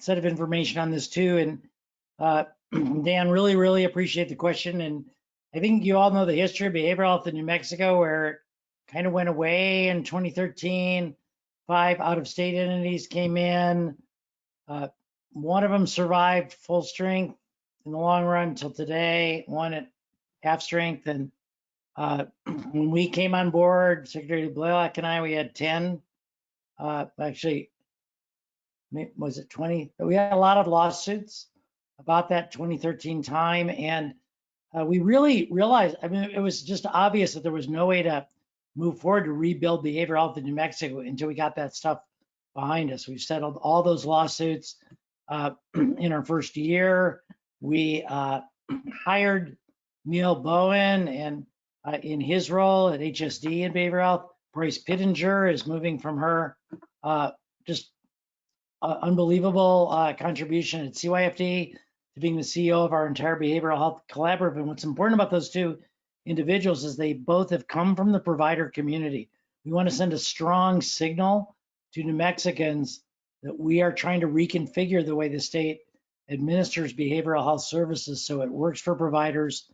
set of information on this too. And Dan, really appreciate the question. And I think you all know the history of behavioral health in New Mexico, where it kind of went away in 2013. 5 out-of-state entities came in. One of them survived full strength in the long run until today, one at half strength. And when we came on board, Secretary Blalock and I, we had 10. Actually, was it 20? We had a lot of lawsuits about that 2013 time. And we really realized, I mean, it was just obvious that there was no way to move forward to rebuild behavioral health in New Mexico until we got that stuff behind us. We've settled all those lawsuits in our first year. We hired Neil Bowen and in his role at HSD in behavioral health. Bryce Pittenger is moving from her just unbelievable contribution at CYFD to being the CEO of our entire behavioral health collaborative. And what's important about those two individuals is they both have come from the provider community. We want to send a strong signal to New Mexicans that we are trying to reconfigure the way the state administers behavioral health services so it works for providers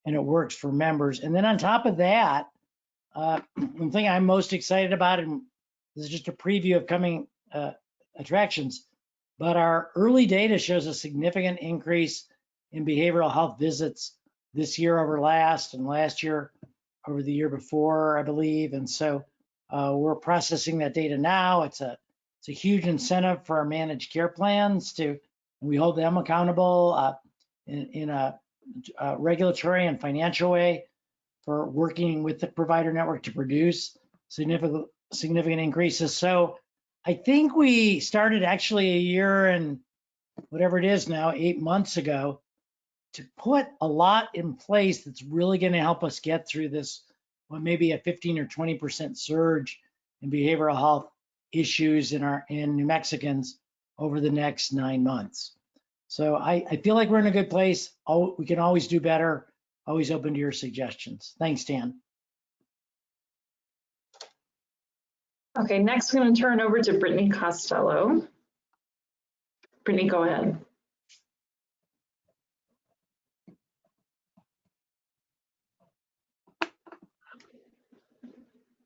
and it works for members. And then on top of that, one thing I'm most excited about, and this is just a preview of coming attractions, but our early data shows a significant increase in behavioral health visits this year over last, and last year over the year before, I believe. And so we're processing that data now. It's a huge incentive for our managed care plans to, we hold them accountable in a regulatory and financial way for working with the provider network to produce significant increases. So I think we started actually a year and whatever it is now, 8 months ago, to put a lot in place that's really going to help us get through this, well, maybe a 15 or 20% surge in behavioral health issues in New Mexicans over the next 9 months. So I feel like we're in a good place. We can always do better. Always open to your suggestions. Thanks, Dan. Okay, next I'm going to turn over to Brittany Costello. Brittany, go ahead.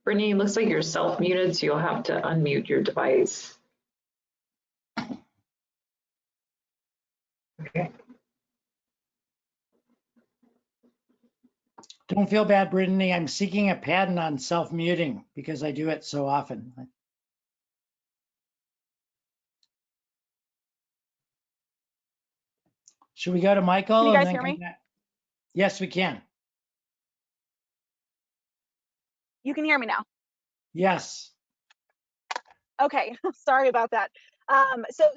Brittany, looks like you're self-muted, so you'll have to unmute your device. Okay. Don't feel bad, Brittany. I'm seeking a patent on self-muting because I do it so often. Should we go to Michael? Can you guys hear me? Yes, we can. You can hear me now. Yes. Okay, sorry about that.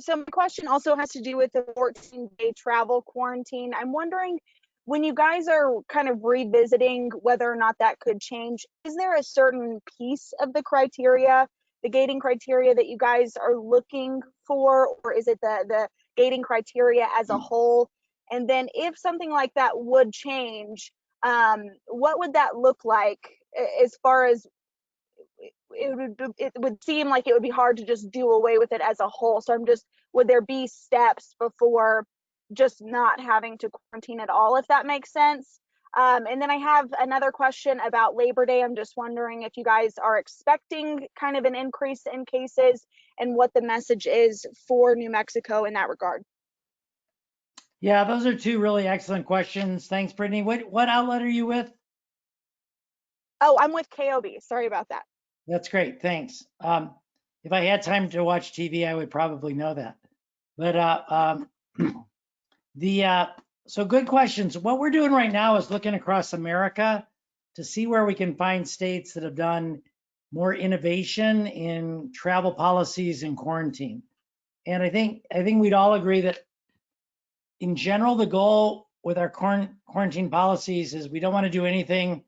So my question also has to do with the 14-day travel quarantine. I'm wondering, when you guys are kind of revisiting whether or not that could change, is there a certain piece of the criteria, the gating criteria that you guys are looking for, or is it the gating criteria as a whole? And then if something like that would change, what would that look like as far as it would seem like it would be hard to just do away with it as a whole. So would there be steps before just not having to quarantine at all, if that makes sense? And then I have another question about Labor Day. I'm just wondering if you guys are expecting kind of an increase in cases and what the message is for New Mexico in that regard. Yeah, those are two really excellent questions. Thanks, Brittany. What outlet are you with? Oh, I'm with KOB. Sorry about that. That's great. Thanks. If I had time to watch TV, I would probably know that. But so good questions. What we're doing right now is looking across America to see where we can find states that have done more innovation in travel policies and quarantine. And I think we'd all agree that in general, the goal with our quarantine policies is we don't want to do anything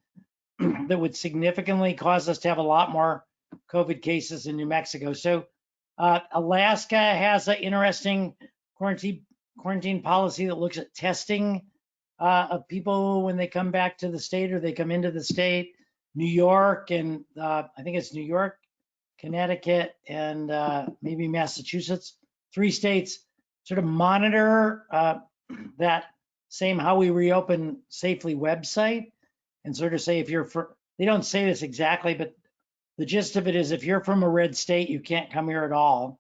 that would significantly cause us to have a lot more COVID cases in New Mexico. So Alaska has an interesting quarantine policy that looks at testing of people when they come back to the state or they come into the state. New York and I think it's New York, Connecticut, and maybe Massachusetts, 3 states sort of monitor that same How We Reopen Safely website and sort of say if you're they don't say this exactly, but the gist of it is if you're from a red state, you can't come here at all.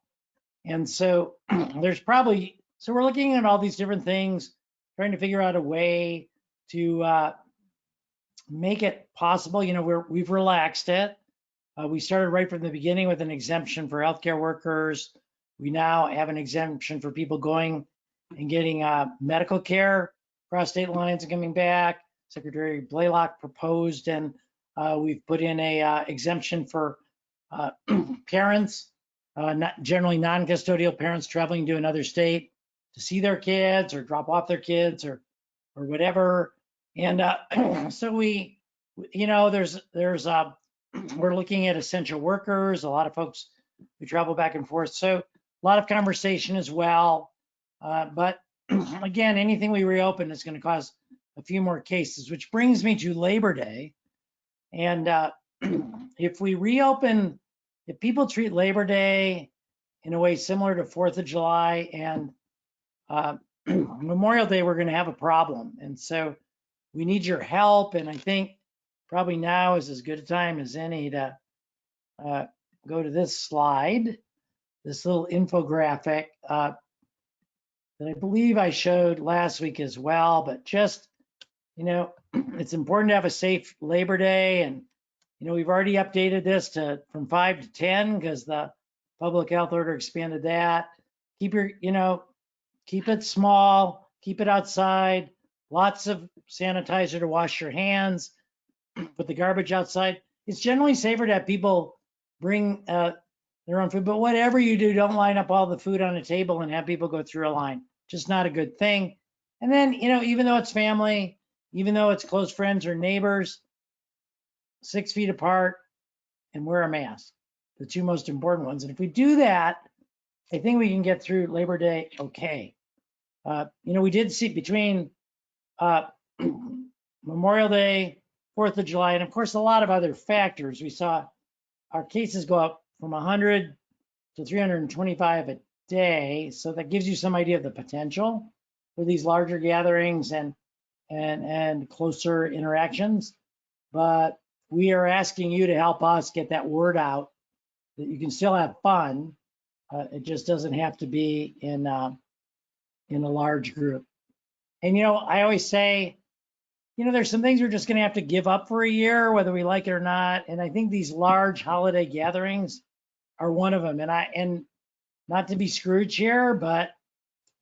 And so there's probably, so we're looking at all these different things, trying to figure out a way to make it possible. You know, we've relaxed it. We started right from the beginning with an exemption for healthcare workers. We now have an exemption for people going and getting medical care across state lines and coming back. Secretary Blalock proposed, and we've put in a exemption for parents, generally non-custodial parents traveling to another state to see their kids or drop off their kids or whatever. And so we, you know, we're looking at essential workers, a lot of folks who travel back and forth. So a lot of conversation as well. But again, anything we reopen is going to cause a few more cases, which brings me to Labor Day. And if we reopen, if people treat Labor Day in a way similar to 4th of July and Memorial Day, we're going to have a problem. And so we need your help. And I think probably now is as good a time as any to go to this slide, this little infographic that I believe I showed last week as well. But just, you know, it's important to have a safe Labor Day. And, you know, we've already updated this from 5 to 10 because the public health order expanded that. Keep it small, keep it outside, lots of sanitizer to wash your hands, put the garbage outside. It's generally safer to have people bring their own food, but whatever you do, don't line up all the food on a table and have people go through a line. Just not a good thing. And then, you know, even though it's family, even though it's close friends or neighbors, 6 feet apart and wear a mask, the 2 most important ones. And if we do that, I think we can get through Labor Day okay. You know, we did see between Memorial Day, 4th of July, and of course, a lot of other factors. We saw our cases go up from 100 to 325 a day. So that gives you some idea of the potential for these larger gatherings and closer interactions. But we are asking you to help us get that word out that you can still have fun. It just doesn't have to be in a large group. And, you know, I always say, you know, there's some things we're just going to have to give up for a year, whether we like it or not. And I think these large holiday gatherings are one of them. And not to be Scrooge here, but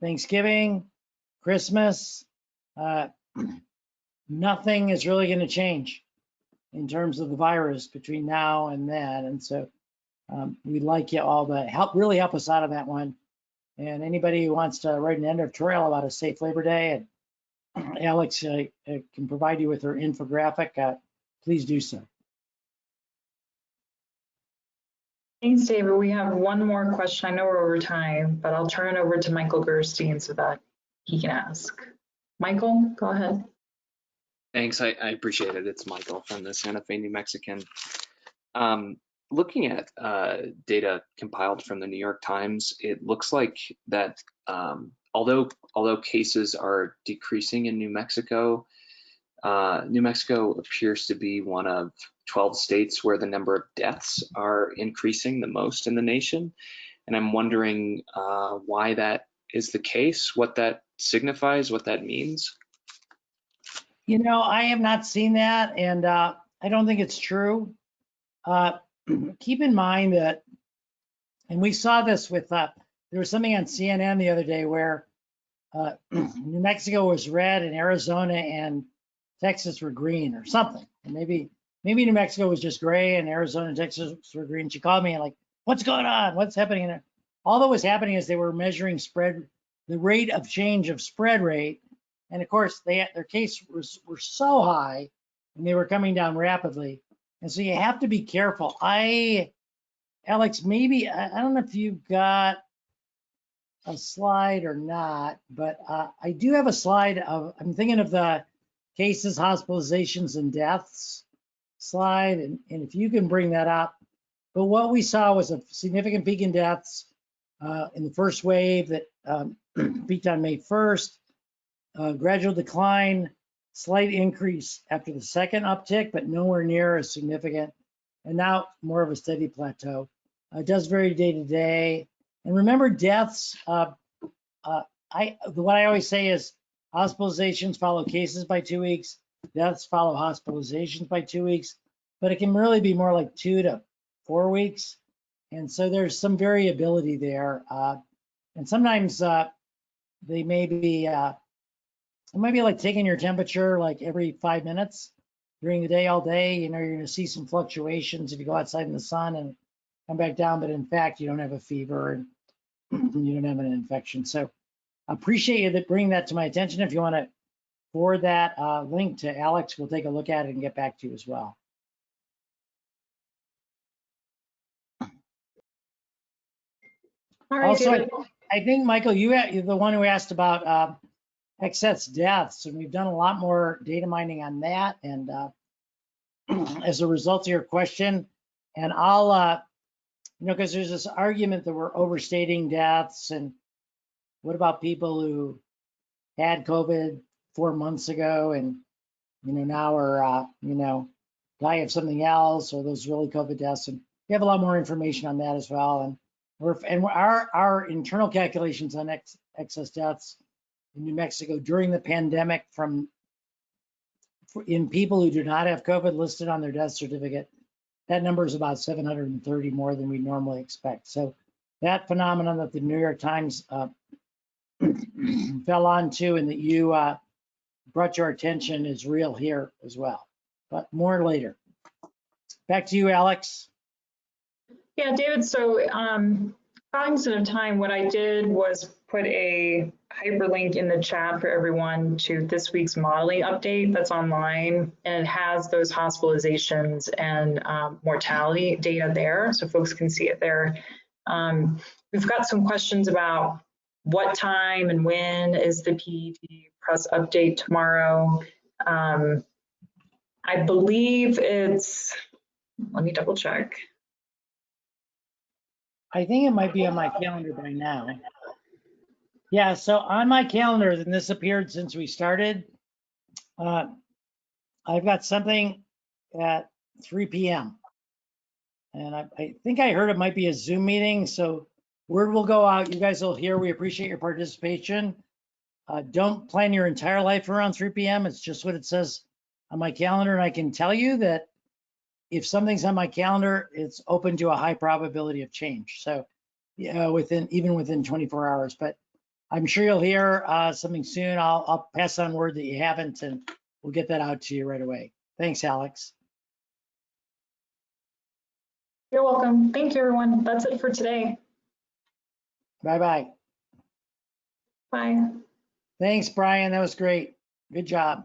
Thanksgiving, Christmas, nothing is really going to change in terms of the virus between now and then. And so we'd like you all to really help us out of that one. And anybody who wants to write an editorial about a safe Labor Day, and Alex can provide you with her infographic, please do so. Thanks, David. We have one more question. I know we're over time, but I'll turn it over to Michael Gerstein so that he can ask. Michael, go ahead. Thanks, I appreciate it. It's Michael from the Santa Fe New Mexican. Looking at data compiled from the New York Times, it looks like that although cases are decreasing in New Mexico, New Mexico appears to be one of 12 states where the number of deaths are increasing the most in the nation. And I'm wondering why that is the case, what that signifies, what that means. You know, I have not seen that, and I don't think it's true. Keep in mind that, and we saw this with, there was something on CNN the other day where New Mexico was red and Arizona and Texas were green or something. And maybe New Mexico was just gray and Arizona and Texas were green. She called me and like, what's going on? What's happening? And all that was happening is they were measuring spread, the rate of change of spread rate. And of course, their cases were so high and they were coming down rapidly. And so you have to be careful. Alex, maybe, I don't know if you've got a slide or not, but I do have a slide of, I'm thinking of the cases, hospitalizations, and deaths slide, and if you can bring that up. But what we saw was a significant peak in deaths in the first wave that peaked on May 1st, gradual decline, slight increase after the second uptick, but nowhere near as significant, and now more of a steady plateau. It does vary day to day. And remember, deaths, what I always say is hospitalizations follow cases by 2 weeks, deaths follow hospitalizations by 2 weeks, but it can really be more like 2 to 4 weeks. And so there's some variability there. And sometimes they may be, it might be like taking your temperature like every 5 minutes during the day, all day. You know, you're going to see some fluctuations if you go outside in the sun and come back down, but in fact, you don't have a fever and you don't have an infection. So I appreciate you that bringing that to my attention. If you want to forward that link to Alex, we'll take a look at it and get back to you as well. All right, Also, David. I think, Michael, you're the one who asked about excess deaths, and we've done a lot more data mining on that. And as a result of your question, and I'll, you know, because there's this argument that we're overstating deaths, and what about people who had COVID 4 months ago and, you know, now are, you know, die of something else, or those really COVID deaths. And we have a lot more information on that as well. And our internal calculations on excess deaths in New Mexico during the pandemic in people who do not have COVID listed on their death certificate, that number is about 730 more than we normally expect. So that phenomenon that the New York Times fell onto and that you brought your attention is real here as well, but more later. Back to you, Alex. Yeah, David, so cognizant of time, what I did was put a hyperlink in the chat for everyone to this week's modeling update that's online, and it has those hospitalizations and mortality data there, so folks can see it there. We've got some questions about what time and when is the PED press update tomorrow. I believe it's, let me double check. I think it might be on my calendar by now. Yeah, so on my calendar, and this appeared since we started, I've got something at 3 p.m. And I think I heard it might be a Zoom meeting, so word will go out. You guys will hear, we appreciate your participation. Don't plan your entire life around 3 p.m. It's just what it says on my calendar. And I can tell you that if something's on my calendar, it's open to a high probability of change. So even within 24 hours, but I'm sure you'll hear something soon. I'll pass on word that you haven't, and we'll get that out to you right away. Thanks, Alex. You're welcome. Thank you, everyone. That's it for today. Bye-bye. Bye. Thanks, Brian. That was great. Good job.